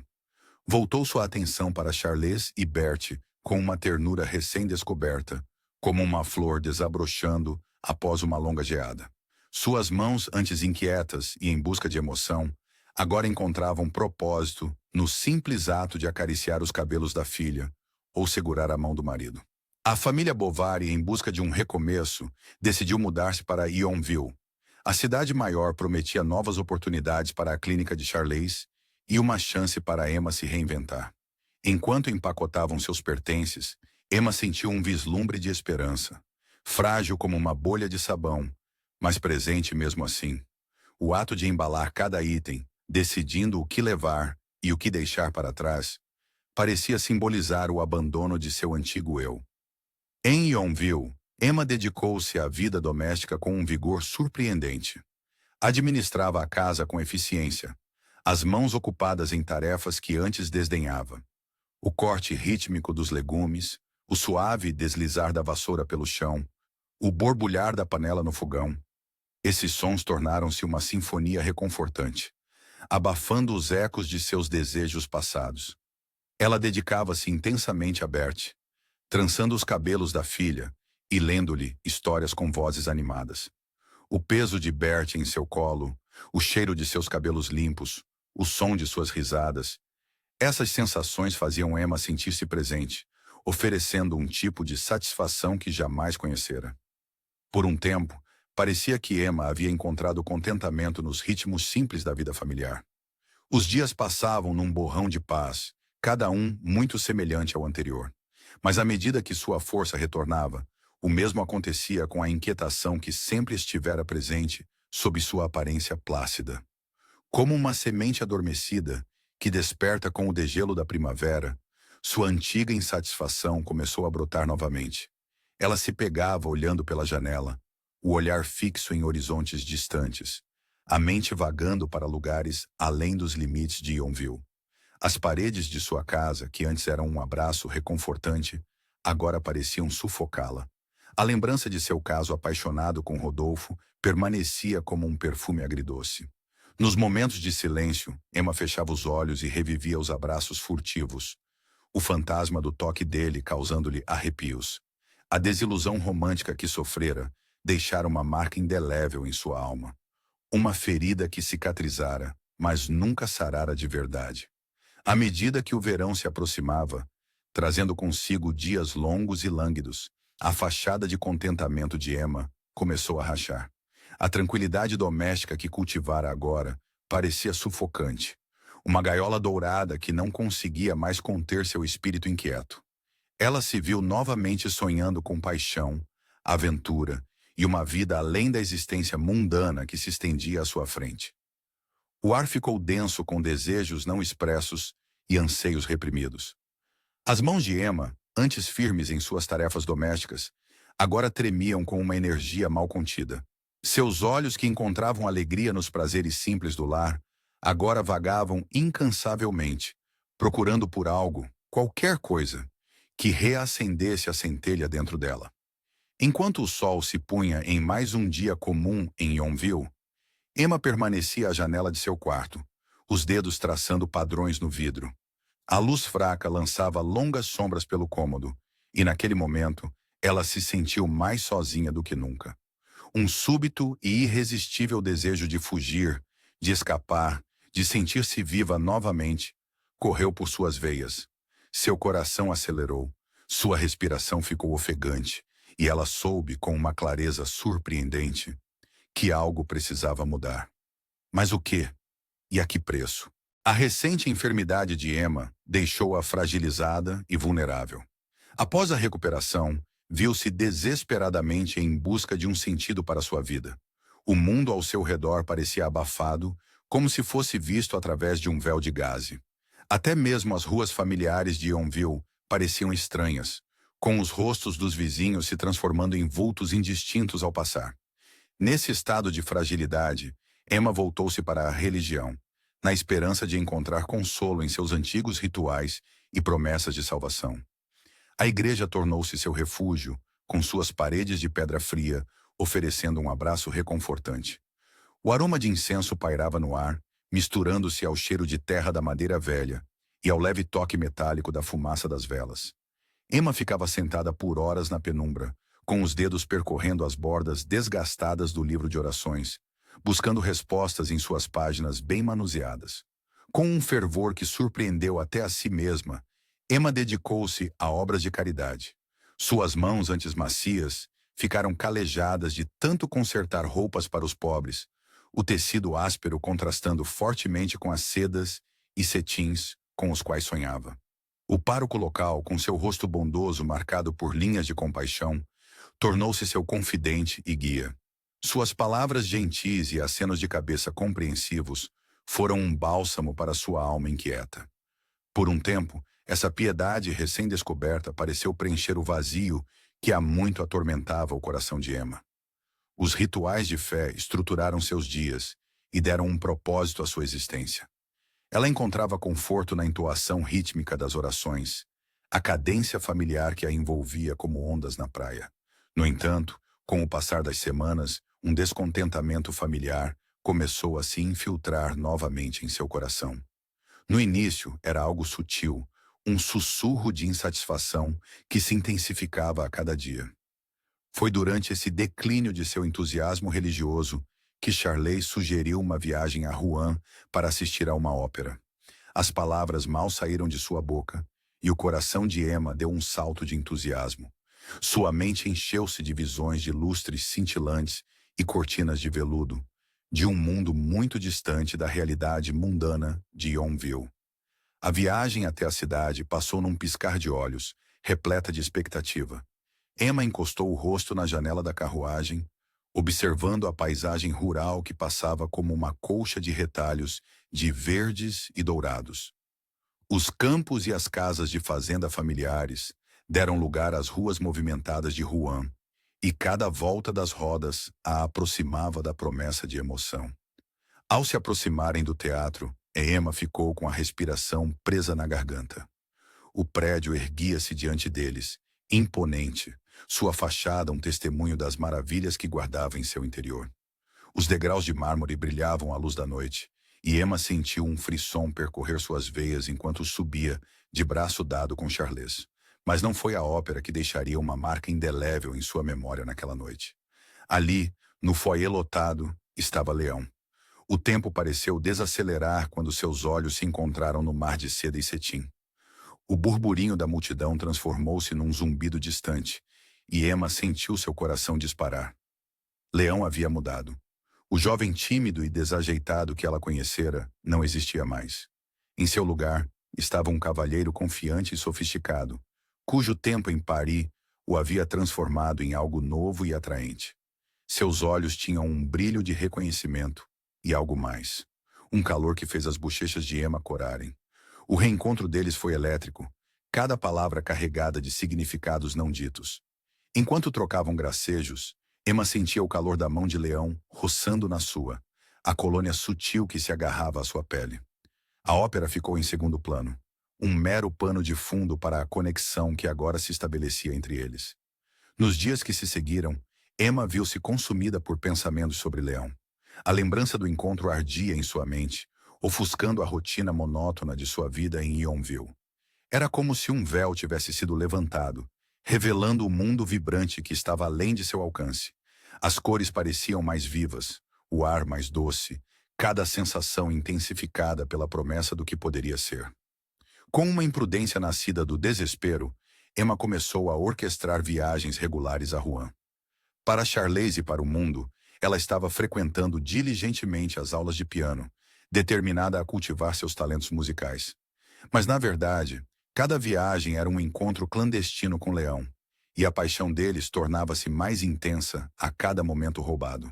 Voltou sua atenção para Charles e Bertie com uma ternura recém-descoberta, como uma flor desabrochando após uma longa geada. Suas mãos, antes inquietas e em busca de emoção, agora encontravam propósito no simples ato de acariciar os cabelos da filha ou segurar a mão do marido. A família Bovary, em busca de um recomeço, decidiu mudar-se para Yonville. A cidade maior prometia novas oportunidades para a clínica de Charles e uma chance para Emma se reinventar. Enquanto empacotavam seus pertences, Emma sentiu um vislumbre de esperança, frágil como uma bolha de sabão, mas presente mesmo assim. O ato de embalar cada item, decidindo o que levar e o que deixar para trás, parecia simbolizar o abandono de seu antigo eu. Em Yonville, Emma dedicou-se à vida doméstica com um vigor surpreendente. Administrava a casa com eficiência, as mãos ocupadas em tarefas que antes desdenhava. O corte rítmico dos legumes, o suave deslizar da vassoura pelo chão, o borbulhar da panela no fogão. Esses sons tornaram-se uma sinfonia reconfortante, abafando os ecos de seus desejos passados. Ela dedicava-se intensamente a Bertie, trançando os cabelos da filha e lendo-lhe histórias com vozes animadas. O peso de Bertie em seu colo, o cheiro de seus cabelos limpos, o som de suas risadas. Essas sensações faziam Emma sentir-se presente, oferecendo um tipo de satisfação que jamais conhecera. Por um tempo, parecia que Emma havia encontrado contentamento nos ritmos simples da vida familiar. Os dias passavam num borrão de paz, cada um muito semelhante ao anterior. Mas à medida que sua força retornava, o mesmo acontecia com a inquietação que sempre estivera presente sob sua aparência plácida. Como uma semente adormecida, que desperta com o degelo da primavera, sua antiga insatisfação começou a brotar novamente. Ela se pegava olhando pela janela, o olhar fixo em horizontes distantes, a mente vagando para lugares além dos limites de Yonville. As paredes de sua casa, que antes eram um abraço reconfortante, agora pareciam sufocá-la. A lembrança de seu caso apaixonado com Rodolfo permanecia como um perfume agridoce. Nos momentos de silêncio, Emma fechava os olhos e revivia os abraços furtivos, o fantasma do toque dele causando-lhe arrepios. A desilusão romântica que sofrera deixara uma marca indelével em sua alma. Uma ferida que cicatrizara, mas nunca sarara de verdade. À medida que o verão se aproximava, trazendo consigo dias longos e lânguidos, a fachada de contentamento de Emma começou a rachar. A tranquilidade doméstica que cultivara agora parecia sufocante. Uma gaiola dourada que não conseguia mais conter seu espírito inquieto. Ela se viu novamente sonhando com paixão, aventura e uma vida além da existência mundana que se estendia à sua frente. O ar ficou denso com desejos não expressos e anseios reprimidos. As mãos de Emma, antes firmes em suas tarefas domésticas, agora tremiam com uma energia mal contida. Seus olhos, que encontravam alegria nos prazeres simples do lar, agora vagavam incansavelmente, procurando por algo, qualquer coisa, que reacendesse a centelha dentro dela. Enquanto o sol se punha em mais um dia comum em Yonville, Emma permanecia à janela de seu quarto, os dedos traçando padrões no vidro. A luz fraca lançava longas sombras pelo cômodo, e naquele momento, ela se sentiu mais sozinha do que nunca. Um súbito e irresistível desejo de fugir, de escapar, de sentir-se viva novamente, correu por suas veias. Seu coração acelerou, sua respiração ficou ofegante, e ela soube com uma clareza surpreendente que algo precisava mudar. Mas o quê? E a que preço? A recente enfermidade de Emma deixou-a fragilizada e vulnerável. Após a recuperação, viu-se desesperadamente em busca de um sentido para sua vida. O mundo ao seu redor parecia abafado, como se fosse visto através de um véu de gaze. Até mesmo as ruas familiares de Yonville pareciam estranhas, com os rostos dos vizinhos se transformando em vultos indistintos ao passar. Nesse estado de fragilidade, Emma voltou-se para a religião, na esperança de encontrar consolo em seus antigos rituais e promessas de salvação. A igreja tornou-se seu refúgio, com suas paredes de pedra fria, oferecendo um abraço reconfortante. O aroma de incenso pairava no ar, misturando-se ao cheiro de terra da madeira velha e ao leve toque metálico da fumaça das velas. Emma ficava sentada por horas na penumbra, com os dedos percorrendo as bordas desgastadas do livro de orações, buscando respostas em suas páginas bem manuseadas. Com um fervor que surpreendeu até a si mesma, Emma dedicou-se a obras de caridade. Suas mãos, antes macias, ficaram calejadas de tanto consertar roupas para os pobres, o tecido áspero contrastando fortemente com as sedas e cetins com os quais sonhava. O pároco local, com seu rosto bondoso marcado por linhas de compaixão, tornou-se seu confidente e guia. Suas palavras gentis e acenos de cabeça compreensivos foram um bálsamo para sua alma inquieta. Por um tempo, essa piedade recém-descoberta pareceu preencher o vazio que há muito atormentava o coração de Emma. Os rituais de fé estruturaram seus dias e deram um propósito à sua existência. Ela encontrava conforto na entoação rítmica das orações, a cadência familiar que a envolvia como ondas na praia. No entanto, com o passar das semanas, um descontentamento familiar começou a se infiltrar novamente em seu coração. No início, era algo sutil, um sussurro de insatisfação que se intensificava a cada dia. Foi durante esse declínio de seu entusiasmo religioso que Charles sugeriu uma viagem a Rouen para assistir a uma ópera. As palavras mal saíram de sua boca e o coração de Emma deu um salto de entusiasmo. Sua mente encheu-se de visões de lustres cintilantes e cortinas de veludo, de um mundo muito distante da realidade mundana de Yonville. A viagem até a cidade passou num piscar de olhos, repleta de expectativa. Emma encostou o rosto na janela da carruagem, observando a paisagem rural que passava como uma colcha de retalhos de verdes e dourados. Os campos e as casas de fazenda familiares deram lugar às ruas movimentadas de Rouen, e cada volta das rodas a aproximava da promessa de emoção. Ao se aproximarem do teatro, Emma ficou com a respiração presa na garganta. O prédio erguia-se diante deles, imponente, sua fachada um testemunho das maravilhas que guardava em seu interior. Os degraus de mármore brilhavam à luz da noite, e Emma sentiu um frisson percorrer suas veias enquanto subia, de braço dado com Charles. Mas não foi a ópera que deixaria uma marca indelével em sua memória naquela noite. Ali, no foyer lotado, estava Leão. O tempo pareceu desacelerar quando seus olhos se encontraram no mar de seda e cetim. O burburinho da multidão transformou-se num zumbido distante, e Emma sentiu seu coração disparar. Leão havia mudado. O jovem tímido e desajeitado que ela conhecera não existia mais. Em seu lugar, estava um cavalheiro confiante e sofisticado, cujo tempo em Paris o havia transformado em algo novo e atraente. Seus olhos tinham um brilho de reconhecimento e algo mais. Um calor que fez as bochechas de Emma corarem. O reencontro deles foi elétrico, cada palavra carregada de significados não ditos. Enquanto trocavam gracejos, Emma sentia o calor da mão de Leão roçando na sua, a colônia sutil que se agarrava à sua pele. A ópera ficou em segundo plano, um mero pano de fundo para a conexão que agora se estabelecia entre eles. Nos dias que se seguiram, Emma viu-se consumida por pensamentos sobre Leão. A lembrança do encontro ardia em sua mente, ofuscando a rotina monótona de sua vida em Yonville. Era como se um véu tivesse sido levantado, revelando o mundo vibrante que estava além de seu alcance. As cores pareciam mais vivas, o ar mais doce, cada sensação intensificada pela promessa do que poderia ser. Com uma imprudência nascida do desespero, Emma começou a orquestrar viagens regulares a Rouen. Para Charles e para o mundo, ela estava frequentando diligentemente as aulas de piano, determinada a cultivar seus talentos musicais. Mas, na verdade, cada viagem era um encontro clandestino com Leão, e a paixão deles tornava-se mais intensa a cada momento roubado.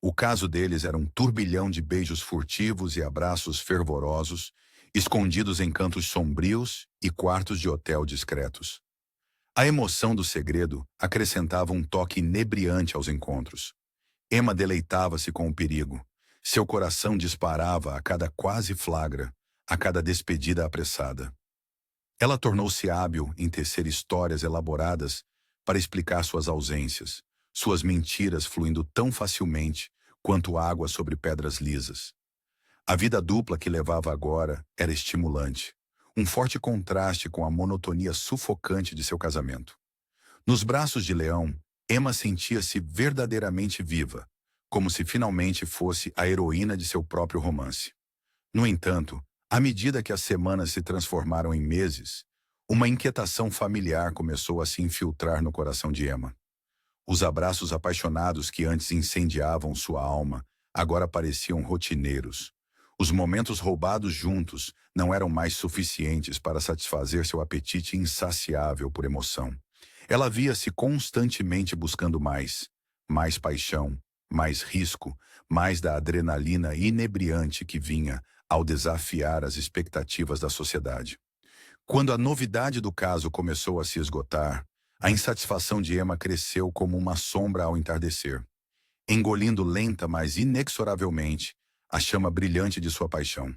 O caso deles era um turbilhão de beijos furtivos e abraços fervorosos, escondidos em cantos sombrios e quartos de hotel discretos. A emoção do segredo acrescentava um toque inebriante aos encontros. Emma deleitava-se com o perigo. Seu coração disparava a cada quase flagra, a cada despedida apressada. Ela tornou-se hábil em tecer histórias elaboradas para explicar suas ausências, suas mentiras fluindo tão facilmente quanto água sobre pedras lisas. A vida dupla que levava agora era estimulante, um forte contraste com a monotonia sufocante de seu casamento. Nos braços de Leão, Emma sentia-se verdadeiramente viva, como se finalmente fosse a heroína de seu próprio romance. No entanto, à medida que as semanas se transformaram em meses, uma inquietação familiar começou a se infiltrar no coração de Emma. Os abraços apaixonados que antes incendiavam sua alma agora pareciam rotineiros. Os momentos roubados juntos não eram mais suficientes para satisfazer seu apetite insaciável por emoção. Ela via-se constantemente buscando mais paixão, mais risco, mais da adrenalina inebriante que vinha ao desafiar as expectativas da sociedade. Quando a novidade do caso começou a se esgotar, a insatisfação de Emma cresceu como uma sombra ao entardecer, engolindo lenta, mas inexoravelmente, a chama brilhante de sua paixão.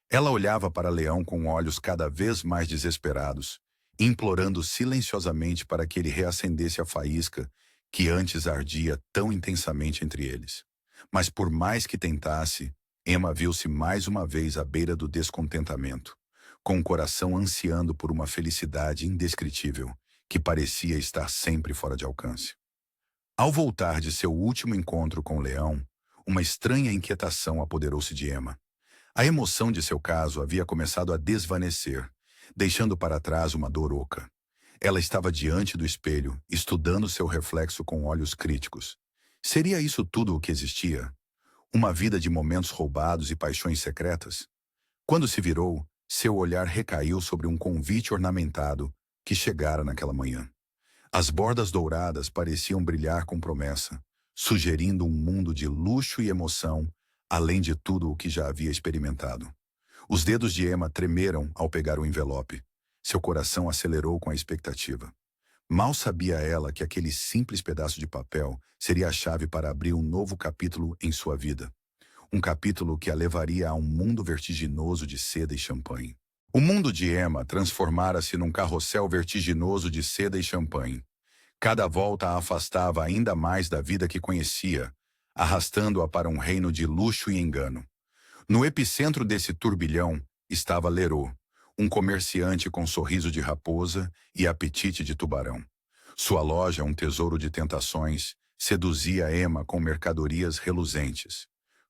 Ela olhava para Leão com olhos cada vez mais desesperados, implorando silenciosamente para que ele reacendesse a faísca que antes ardia tão intensamente entre eles. Mas por mais que tentasse, Emma viu-se mais uma vez à beira do descontentamento, com o coração ansiando por uma felicidade indescritível, que parecia estar sempre fora de alcance. Ao voltar de seu último encontro com Leão, uma estranha inquietação apoderou-se de Emma. A emoção de seu caso havia começado a desvanecer, deixando para trás uma dor oca. Ela estava diante do espelho, estudando seu reflexo com olhos críticos. Seria isso tudo o que existia? Uma vida de momentos roubados e paixões secretas? Quando se virou, seu olhar recaiu sobre um convite ornamentado que chegara naquela manhã. As bordas douradas pareciam brilhar com promessa, sugerindo um mundo de luxo e emoção, além de tudo o que já havia experimentado. Os dedos de Emma tremeram ao pegar o envelope. Seu coração acelerou com a expectativa. Mal sabia ela que aquele simples pedaço de papel seria a chave para abrir um novo capítulo em sua vida. Um capítulo que a levaria a um mundo vertiginoso de seda e champanhe. O mundo de Emma transformara-se num carrossel vertiginoso de seda e champanhe. Cada volta a afastava ainda mais da vida que conhecia, arrastando-a para um reino de luxo e engano. No epicentro desse turbilhão estava Leroux, um comerciante com sorriso de raposa e apetite de tubarão. Sua loja, um tesouro de tentações, seduzia Emma com mercadorias reluzentes.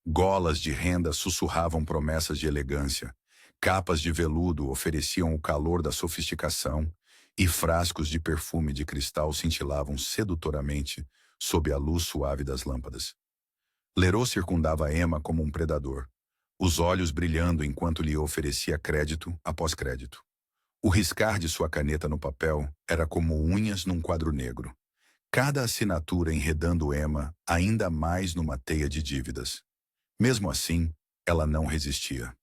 Golas de renda sussurravam promessas de elegância, capas de veludo ofereciam o calor da sofisticação e frascos de perfume de cristal cintilavam sedutoramente sob a luz suave das lâmpadas. Leroux circundava Emma como um predador, os olhos brilhando enquanto lhe oferecia crédito após crédito. O riscar de sua caneta no papel era como unhas num quadro negro, cada assinatura enredando Emma ainda mais numa teia de dívidas. Mesmo assim, ela não resistia.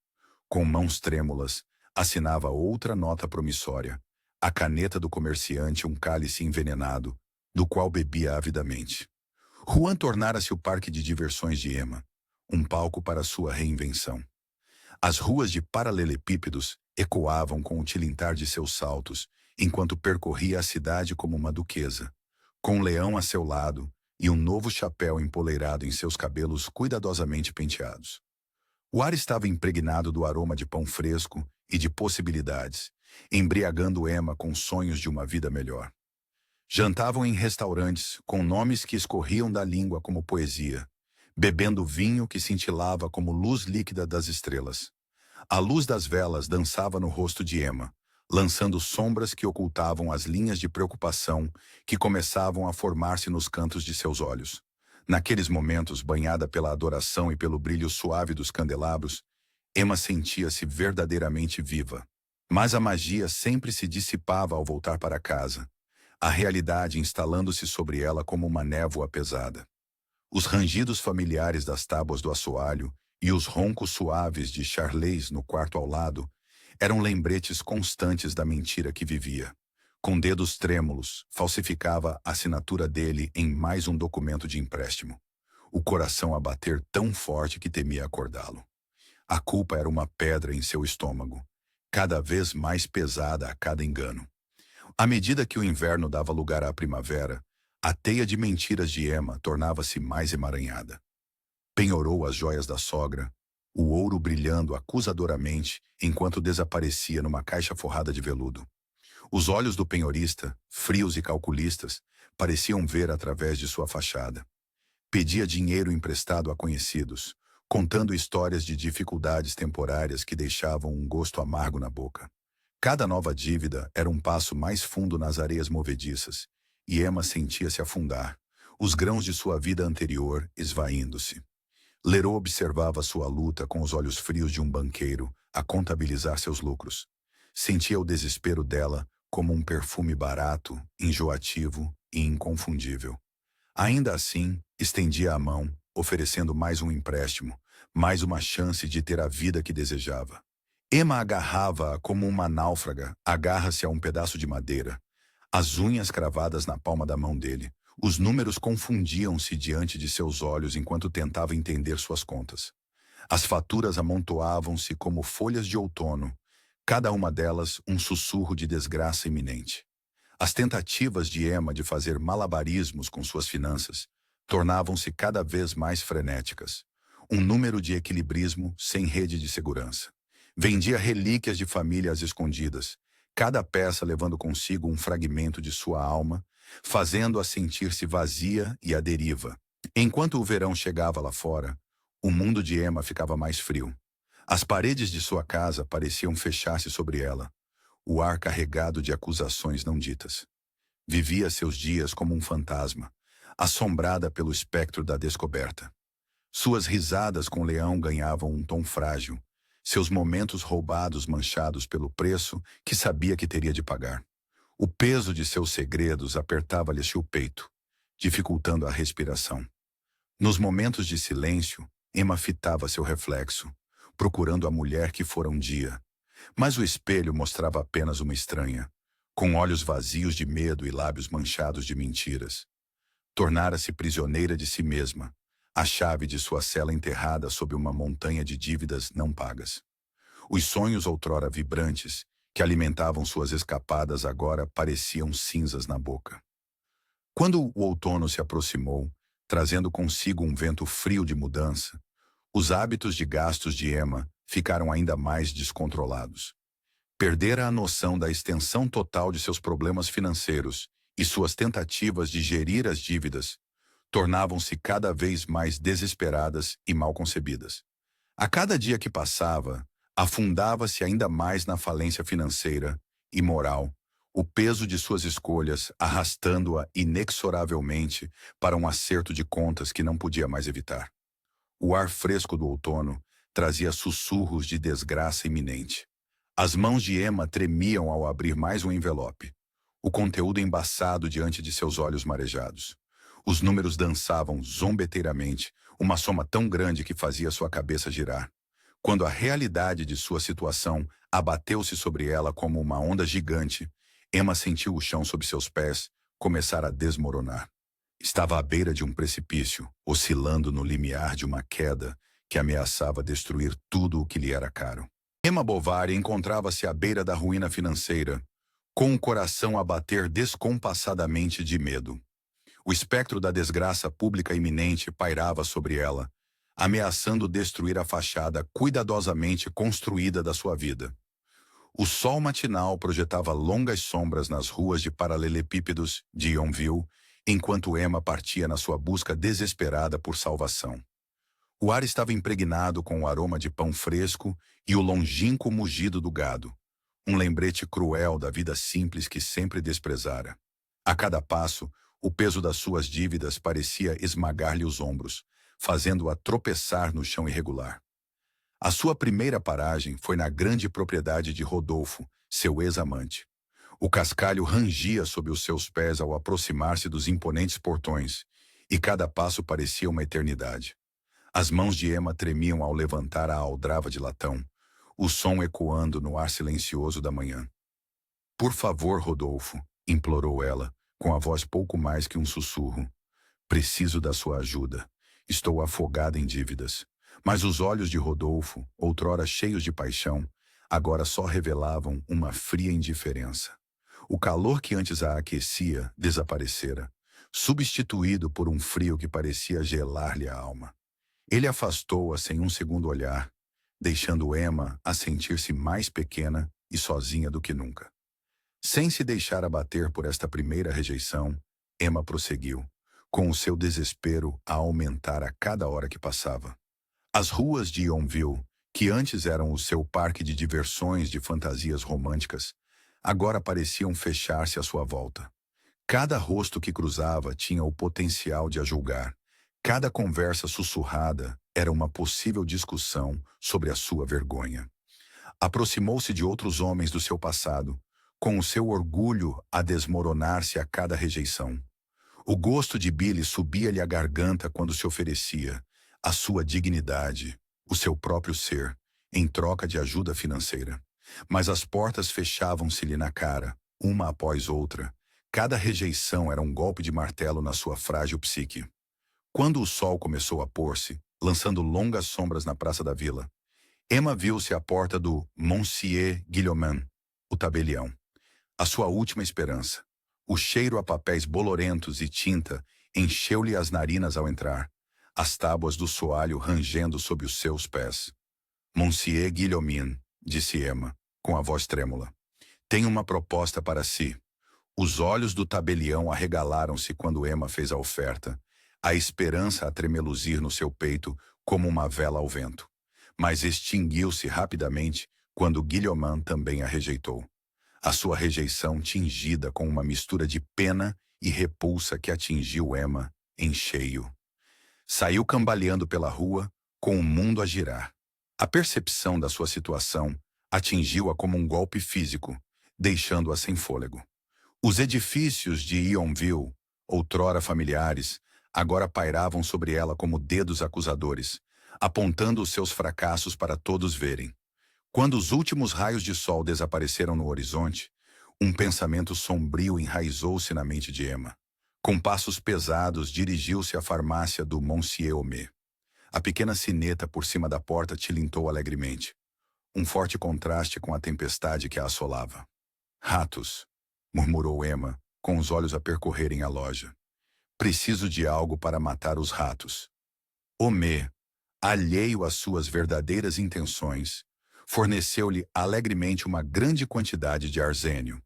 Com mãos trêmulas, assinava outra nota promissória, a caneta do comerciante um cálice envenenado, do qual bebia avidamente. Juan tornara-se o parque de diversões de Emma, um palco para sua reinvenção. As ruas de paralelepípedos ecoavam com o tilintar de seus saltos, enquanto percorria a cidade como uma duquesa, com um leão a seu lado e um novo chapéu empoleirado em seus cabelos cuidadosamente penteados. O ar estava impregnado do aroma de pão fresco e de possibilidades, embriagando Emma com sonhos de uma vida melhor. Jantavam em restaurantes com nomes que escorriam da língua como poesia, bebendo vinho que cintilava como luz líquida das estrelas. A luz das velas dançava no rosto de Emma, lançando sombras que ocultavam as linhas de preocupação que começavam a formar-se nos cantos de seus olhos. Naqueles momentos, banhada pela adoração e pelo brilho suave dos candelabros, Emma sentia-se verdadeiramente viva. Mas a magia sempre se dissipava ao voltar para casa, a realidade instalando-se sobre ela como uma névoa pesada. Os rangidos familiares das tábuas do assoalho e os roncos suaves de Charles no quarto ao lado eram lembretes constantes da mentira que vivia. Com dedos trêmulos, falsificava a assinatura dele em mais um documento de empréstimo. O coração a bater tão forte que temia acordá-lo. A culpa era uma pedra em seu estômago, cada vez mais pesada a cada engano. À medida que o inverno dava lugar à primavera, a teia de mentiras de Emma tornava-se mais emaranhada. Penhorou as joias da sogra, o ouro brilhando acusadoramente enquanto desaparecia numa caixa forrada de veludo. Os olhos do penhorista, frios e calculistas, pareciam ver através de sua fachada. Pedia dinheiro emprestado a conhecidos, contando histórias de dificuldades temporárias que deixavam um gosto amargo na boca. Cada nova dívida era um passo mais fundo nas areias movediças, e Emma sentia-se afundar, os grãos de sua vida anterior esvaindo-se. Leroux observava sua luta com os olhos frios de um banqueiro a contabilizar seus lucros. Sentia o desespero dela como um perfume barato, enjoativo e inconfundível. Ainda assim, estendia a mão, oferecendo mais um empréstimo, mais uma chance de ter a vida que desejava. Emma agarrava-a como uma náufraga agarra-se a um pedaço de madeira, as unhas cravadas na palma da mão dele. Os números confundiam-se diante de seus olhos enquanto tentava entender suas contas. As faturas amontoavam-se como folhas de outono, cada uma delas um sussurro de desgraça iminente. As tentativas de Emma de fazer malabarismos com suas finanças tornavam-se cada vez mais frenéticas. Um número de equilibrismo sem rede de segurança. Vendia relíquias de famílias escondidas, cada peça levando consigo um fragmento de sua alma, fazendo-a sentir-se vazia e à deriva. Enquanto o verão chegava lá fora, o mundo de Emma ficava mais frio. As paredes de sua casa pareciam fechar-se sobre ela, o ar carregado de acusações não ditas. Vivia seus dias como um fantasma, assombrada pelo espectro da descoberta. Suas risadas com Leão ganhavam um tom frágil, seus momentos roubados manchados pelo preço que sabia que teria de pagar. O peso de seus segredos apertava-lhe o peito, dificultando a respiração. Nos momentos de silêncio, Emma fitava seu reflexo, procurando a mulher que fora um dia. Mas o espelho mostrava apenas uma estranha, com olhos vazios de medo e lábios manchados de mentiras. Tornara-se prisioneira de si mesma, a chave de sua cela enterrada sob uma montanha de dívidas não pagas. Os sonhos outrora vibrantes, que alimentavam suas escapadas, agora pareciam cinzas na boca. Quando o outono se aproximou, trazendo consigo um vento frio de mudança, os hábitos de gastos de Emma ficaram ainda mais descontrolados. Perdera a noção da extensão total de seus problemas financeiros e suas tentativas de gerir as dívidas tornavam-se cada vez mais desesperadas e mal concebidas. A cada dia que passava, afundava-se ainda mais na falência financeira e moral, o peso de suas escolhas arrastando-a inexoravelmente para um acerto de contas que não podia mais evitar. O ar fresco do outono trazia sussurros de desgraça iminente. As mãos de Emma tremiam ao abrir mais um envelope. O conteúdo embaçado diante de seus olhos marejados. Os números dançavam zombeteiramente, uma soma tão grande que fazia sua cabeça girar. Quando a realidade de sua situação abateu-se sobre ela como uma onda gigante, Emma sentiu o chão sob seus pés começar a desmoronar. Estava à beira de um precipício, oscilando no limiar de uma queda que ameaçava destruir tudo o que lhe era caro. Emma Bovary encontrava-se à beira da ruína financeira, com o coração a bater descompassadamente de medo. O espectro da desgraça pública iminente pairava sobre ela, ameaçando destruir a fachada cuidadosamente construída da sua vida. O sol matinal projetava longas sombras nas ruas de paralelepípedos de Yonville, enquanto Emma partia na sua busca desesperada por salvação. O ar estava impregnado com o aroma de pão fresco e o longínquo mugido do gado, um lembrete cruel da vida simples que sempre desprezara. A cada passo, o peso das suas dívidas parecia esmagar-lhe os ombros, fazendo-a tropeçar no chão irregular. A sua primeira paragem foi na grande propriedade de Rodolfo, seu ex-amante. O cascalho rangia sob os seus pés ao aproximar-se dos imponentes portões, e cada passo parecia uma eternidade. As mãos de Emma tremiam ao levantar a aldrava de latão, o som ecoando no ar silencioso da manhã. "Por favor, Rodolfo", implorou ela, com a voz pouco mais que um sussurro. "Preciso da sua ajuda. Estou afogada em dívidas." Mas os olhos de Rodolfo, outrora cheios de paixão, agora só revelavam uma fria indiferença. O calor que antes a aquecia desaparecera, substituído por um frio que parecia gelar-lhe a alma. Ele afastou-a sem um segundo olhar, deixando Emma a sentir-se mais pequena e sozinha do que nunca. Sem se deixar abater por esta primeira rejeição, Emma prosseguiu, com o seu desespero a aumentar a cada hora que passava. As ruas de Yonville, que antes eram o seu parque de diversões de fantasias românticas, agora pareciam fechar-se à sua volta. Cada rosto que cruzava tinha o potencial de a julgar. Cada conversa sussurrada era uma possível discussão sobre a sua vergonha. Aproximou-se de outros homens do seu passado, com o seu orgulho a desmoronar-se a cada rejeição. O gosto de Billy subia-lhe à garganta quando se oferecia, a sua dignidade, o seu próprio ser, em troca de ajuda financeira. Mas as portas fechavam-se-lhe na cara, uma após outra. Cada rejeição era um golpe de martelo na sua frágil psique. Quando o sol começou a pôr-se, lançando longas sombras na praça da vila, Emma viu-se à porta do Monsieur Guillaumin, o tabelião. A sua última esperança. O cheiro a papéis bolorentos e tinta encheu-lhe as narinas ao entrar, as tábuas do soalho rangendo sob os seus pés. "Monsieur Guillaumin", disse Emma, com a voz trêmula. "Tenho uma proposta para si." Os olhos do tabelião arregalaram-se quando Emma fez a oferta, a esperança a tremeluzir no seu peito como uma vela ao vento. Mas extinguiu-se rapidamente quando Guillaumin também a rejeitou. A sua rejeição tingida com uma mistura de pena e repulsa que atingiu Emma em cheio. Saiu cambaleando pela rua, com o mundo a girar. A percepção da sua situação atingiu-a como um golpe físico, deixando-a sem fôlego. Os edifícios de Yonville, outrora familiares, agora pairavam sobre ela como dedos acusadores, apontando os seus fracassos para todos verem. Quando os últimos raios de sol desapareceram no horizonte, um pensamento sombrio enraizou-se na mente de Emma. Com passos pesados, dirigiu-se à farmácia do Monsieur Homais. A pequena sineta por cima da porta tilintou alegremente. Um forte contraste com a tempestade que a assolava. "Ratos", murmurou Emma, com os olhos a percorrerem a loja. "Preciso de algo para matar os ratos." Homais, alheio às suas verdadeiras intenções, forneceu-lhe alegremente uma grande quantidade de arsênio.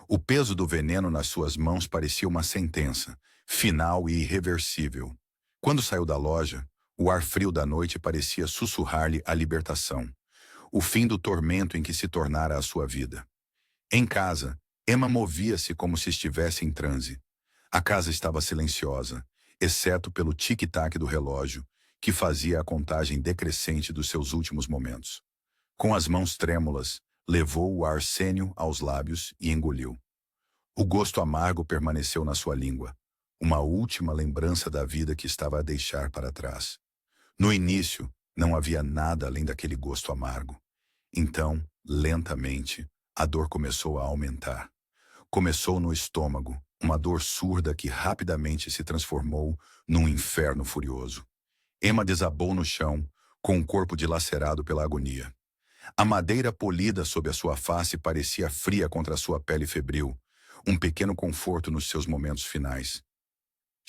O peso do veneno nas suas mãos parecia uma sentença, final e irreversível. Quando saiu da loja, o ar frio da noite parecia sussurrar-lhe a libertação, o fim do tormento em que se tornara a sua vida. Em casa, Emma movia-se como se estivesse em transe. A casa estava silenciosa, exceto pelo tic-tac do relógio, que fazia a contagem decrescente dos seus últimos momentos. Com as mãos trêmulas, levou o arsênio aos lábios e engoliu. O gosto amargo permaneceu na sua língua, uma última lembrança da vida que estava a deixar para trás. No início, não havia nada além daquele gosto amargo. Então, lentamente, a dor começou a aumentar. Começou no estômago, uma dor surda que rapidamente se transformou num inferno furioso. Emma desabou no chão, com o corpo dilacerado pela agonia. A madeira polida sob a sua face parecia fria contra a sua pele febril, um pequeno conforto nos seus momentos finais.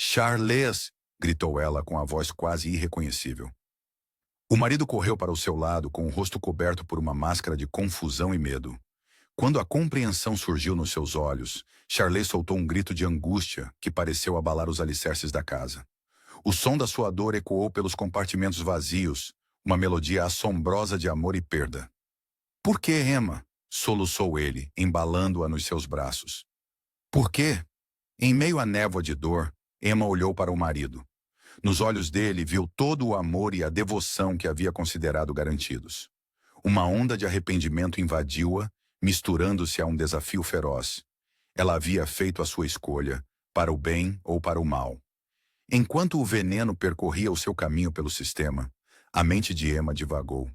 "Charles!" gritou ela com a voz quase irreconhecível. O marido correu para o seu lado com o rosto coberto por uma máscara de confusão e medo. Quando a compreensão surgiu nos seus olhos, Charles soltou um grito de angústia que pareceu abalar os alicerces da casa. O som da sua dor ecoou pelos compartimentos vazios, uma melodia assombrosa de amor e perda. "Por que, Emma?" soluçou ele, embalando-a nos seus braços. "Por quê?" Em meio à névoa de dor, Emma olhou para o marido. Nos olhos dele viu todo o amor e a devoção que havia considerado garantidos. Uma onda de arrependimento invadiu-a, misturando-se a um desafio feroz. Ela havia feito a sua escolha, para o bem ou para o mal. Enquanto o veneno percorria o seu caminho pelo sistema, a mente de Emma divagou.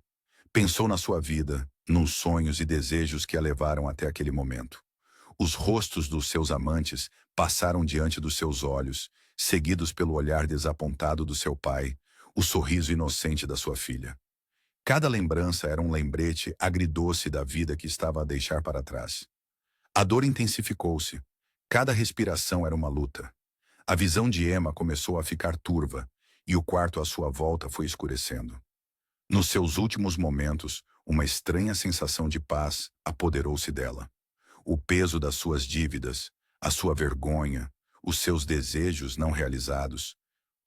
Pensou na sua vida, nos sonhos e desejos que a levaram até aquele momento. Os rostos dos seus amantes passaram diante dos seus olhos, seguidos pelo olhar desapontado do seu pai, o sorriso inocente da sua filha. Cada lembrança era um lembrete agridoce da vida que estava a deixar para trás. A dor intensificou-se. Cada respiração era uma luta. A visão de Emma começou a ficar turva, e o quarto à sua volta foi escurecendo. Nos seus últimos momentos, uma estranha sensação de paz apoderou-se dela. O peso das suas dívidas, a sua vergonha, os seus desejos não realizados,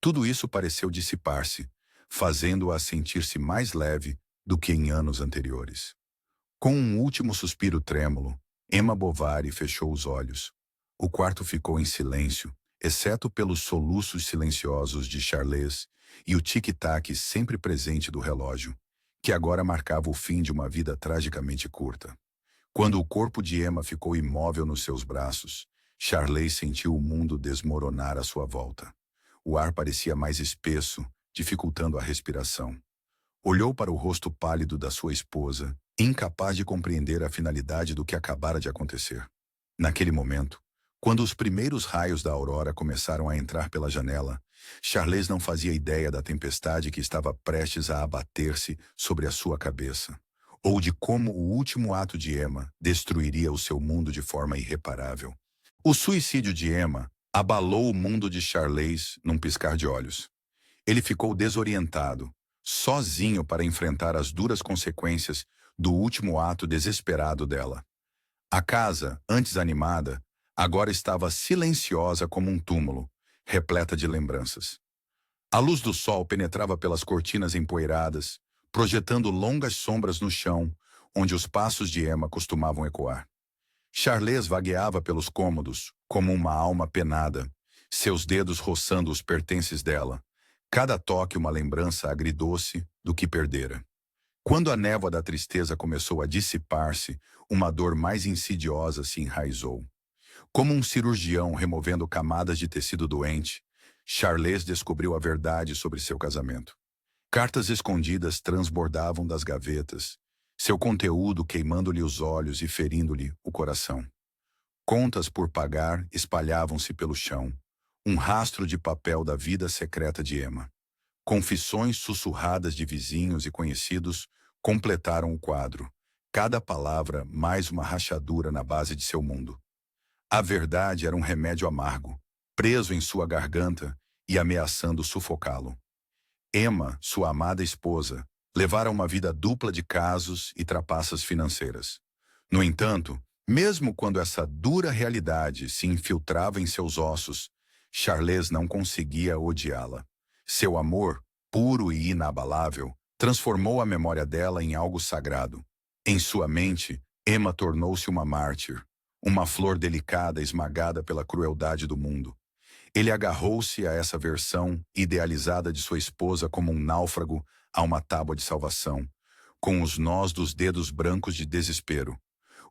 tudo isso pareceu dissipar-se, fazendo-a sentir-se mais leve do que em anos anteriores. Com um último suspiro trêmulo, Emma Bovary fechou os olhos. O quarto ficou em silêncio, exceto pelos soluços silenciosos de Charles e o tic-tac sempre presente do relógio, que agora marcava o fim de uma vida tragicamente curta. Quando o corpo de Emma ficou imóvel nos seus braços, Charles sentiu o mundo desmoronar à sua volta. O ar parecia mais espesso, dificultando a respiração. Olhou para o rosto pálido da sua esposa, incapaz de compreender a finalidade do que acabara de acontecer. Naquele momento, quando os primeiros raios da aurora começaram a entrar pela janela, Charles não fazia ideia da tempestade que estava prestes a abater-se sobre a sua cabeça, ou de como o último ato de Emma destruiria o seu mundo de forma irreparável. O suicídio de Emma abalou o mundo de Charles num piscar de olhos. Ele ficou desorientado, sozinho para enfrentar as duras consequências do último ato desesperado dela. A casa, antes animada, agora estava silenciosa como um túmulo, repleta de lembranças. A luz do sol penetrava pelas cortinas empoeiradas, projetando longas sombras no chão, onde os passos de Emma costumavam ecoar. Charles vagueava pelos cômodos, como uma alma penada, seus dedos roçando os pertences dela, cada toque uma lembrança agridoce do que perdera. Quando a névoa da tristeza começou a dissipar-se, uma dor mais insidiosa se enraizou. Como um cirurgião removendo camadas de tecido doente, Charles descobriu a verdade sobre seu casamento. Cartas escondidas transbordavam das gavetas, seu conteúdo queimando-lhe os olhos e ferindo-lhe o coração. Contas por pagar espalhavam-se pelo chão, um rastro de papel da vida secreta de Emma. Confissões sussurradas de vizinhos e conhecidos completaram o quadro, cada palavra mais uma rachadura na base de seu mundo. A verdade era um remédio amargo, preso em sua garganta e ameaçando sufocá-lo. Emma, sua amada esposa, levara uma vida dupla de casos e trapaças financeiras. No entanto, mesmo quando essa dura realidade se infiltrava em seus ossos, Charles não conseguia odiá-la. Seu amor, puro e inabalável, transformou a memória dela em algo sagrado. Em sua mente, Emma tornou-se uma mártir, uma flor delicada esmagada pela crueldade do mundo. Ele agarrou-se a essa versão idealizada de sua esposa como um náufrago a uma tábua de salvação, com os nós dos dedos brancos de desespero.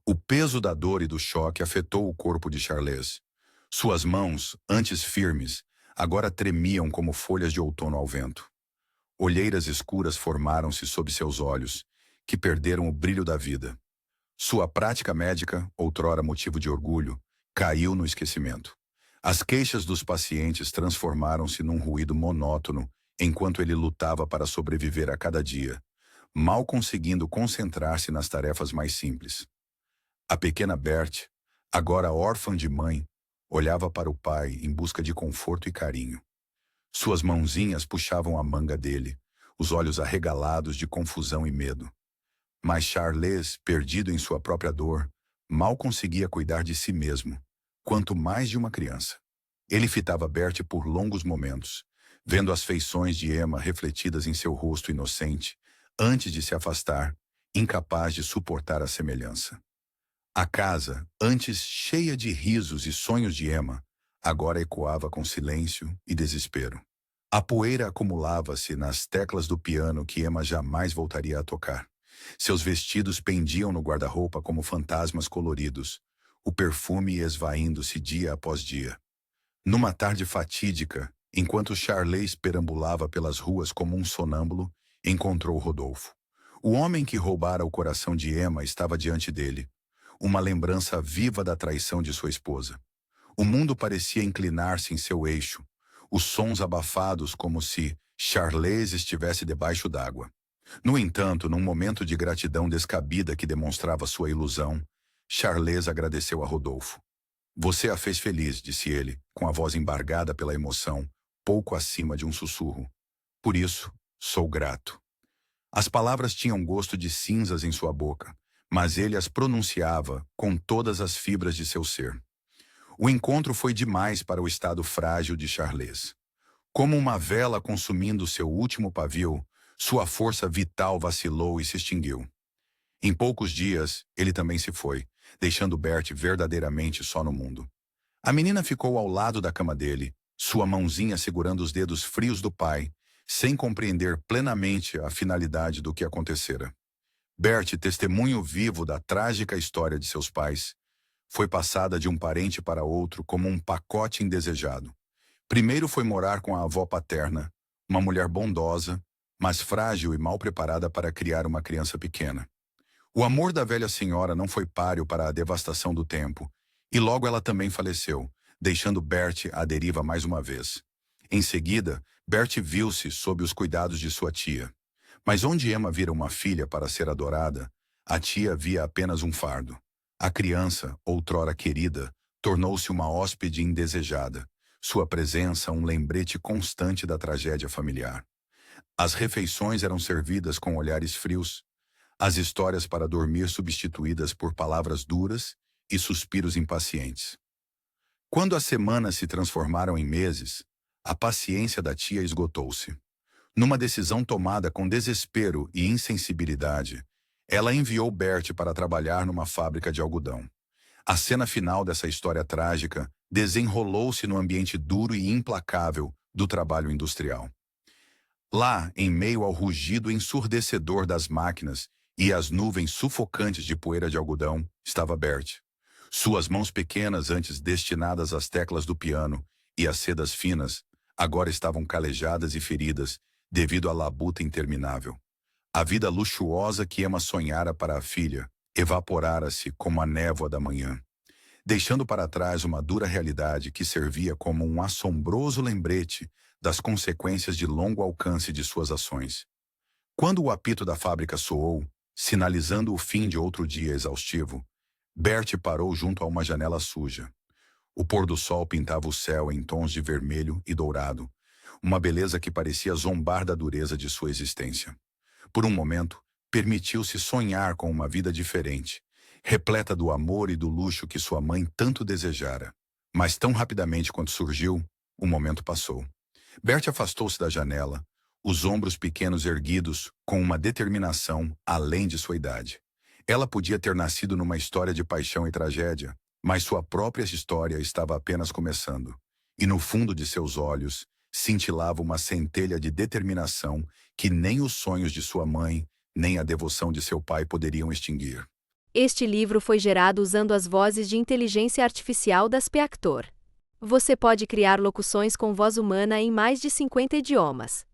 O peso da dor e do choque afetou o corpo de Charles. Suas mãos, antes firmes, agora tremiam como folhas de outono ao vento. Olheiras escuras formaram-se sob seus olhos, que perderam o brilho da vida. Sua prática médica, outrora motivo de orgulho, caiu no esquecimento. As queixas dos pacientes transformaram-se num ruído monótono enquanto ele lutava para sobreviver a cada dia, mal conseguindo concentrar-se nas tarefas mais simples. A pequena Berthe, agora órfã de mãe, olhava para o pai em busca de conforto e carinho. Suas mãozinhas puxavam a manga dele, os olhos arregalados de confusão e medo. Mas Charles, perdido em sua própria dor, mal conseguia cuidar de si mesmo, quanto mais de uma criança. Ele fitava Berthe por longos momentos, vendo as feições de Emma refletidas em seu rosto inocente, antes de se afastar, incapaz de suportar a semelhança. A casa, antes cheia de risos e sonhos de Emma, agora ecoava com silêncio e desespero. A poeira acumulava-se nas teclas do piano que Emma jamais voltaria a tocar. Seus vestidos pendiam no guarda-roupa como fantasmas coloridos, o perfume esvaindo-se dia após dia. Numa tarde fatídica, enquanto Charles perambulava pelas ruas como um sonâmbulo, encontrou Rodolfo. O homem que roubara o coração de Emma estava diante dele, uma lembrança viva da traição de sua esposa. O mundo parecia inclinar-se em seu eixo, os sons abafados como se Charles estivesse debaixo d'água. No entanto, num momento de gratidão descabida que demonstrava sua ilusão, Charles agradeceu a Rodolfo. "Você a fez feliz", disse ele, com a voz embargada pela emoção, pouco acima de um sussurro. "Por isso, sou grato." As palavras tinham gosto de cinzas em sua boca, mas ele as pronunciava com todas as fibras de seu ser. O encontro foi demais para o estado frágil de Charles. Como uma vela consumindo seu último pavio, sua força vital vacilou e se extinguiu. Em poucos dias, ele também se foi, deixando Berthe verdadeiramente só no mundo. A menina ficou ao lado da cama dele, sua mãozinha segurando os dedos frios do pai, sem compreender plenamente a finalidade do que acontecera. Berthe, testemunho vivo da trágica história de seus pais, foi passada de um parente para outro como um pacote indesejado. Primeiro foi morar com a avó paterna, uma mulher bondosa, mas frágil e mal preparada para criar uma criança pequena. O amor da velha senhora não foi páreo para a devastação do tempo, e logo ela também faleceu, deixando Berthe à deriva mais uma vez. Em seguida, Berthe viu-se sob os cuidados de sua tia. Mas onde Emma vira uma filha para ser adorada, a tia via apenas um fardo. A criança, outrora querida, tornou-se uma hóspede indesejada, sua presença um lembrete constante da tragédia familiar. As refeições eram servidas com olhares frios, as histórias para dormir substituídas por palavras duras e suspiros impacientes. Quando as semanas se transformaram em meses, a paciência da tia esgotou-se. Numa decisão tomada com desespero e insensibilidade, ela enviou Berthe para trabalhar numa fábrica de algodão. A cena final dessa história trágica desenrolou-se no ambiente duro e implacável do trabalho industrial. Lá, em meio ao rugido ensurdecedor das máquinas e às nuvens sufocantes de poeira de algodão, estava Berthe. Suas mãos pequenas, antes destinadas às teclas do piano e às sedas finas, agora estavam calejadas e feridas devido à labuta interminável. A vida luxuosa que Emma sonhara para a filha evaporara-se como a névoa da manhã, deixando para trás uma dura realidade que servia como um assombroso lembrete das consequências de longo alcance de suas ações. Quando o apito da fábrica soou, sinalizando o fim de outro dia exaustivo, Berthe parou junto a uma janela suja. O pôr do sol pintava o céu em tons de vermelho e dourado, uma beleza que parecia zombar da dureza de sua existência. Por um momento, permitiu-se sonhar com uma vida diferente, repleta do amor e do luxo que sua mãe tanto desejara. Mas tão rapidamente quanto surgiu, O momento passou. Bert afastou-se da janela, os ombros pequenos erguidos, com uma determinação além de sua idade. Ela podia ter nascido numa história de paixão e tragédia, mas sua própria história estava apenas começando. E no fundo de seus olhos, cintilava uma centelha de determinação que nem os sonhos de sua mãe, nem a devoção de seu pai poderiam extinguir. Este livro foi gerado usando as vozes de inteligência artificial da Speaktor. Você pode criar locuções com voz humana em mais de 50 idiomas.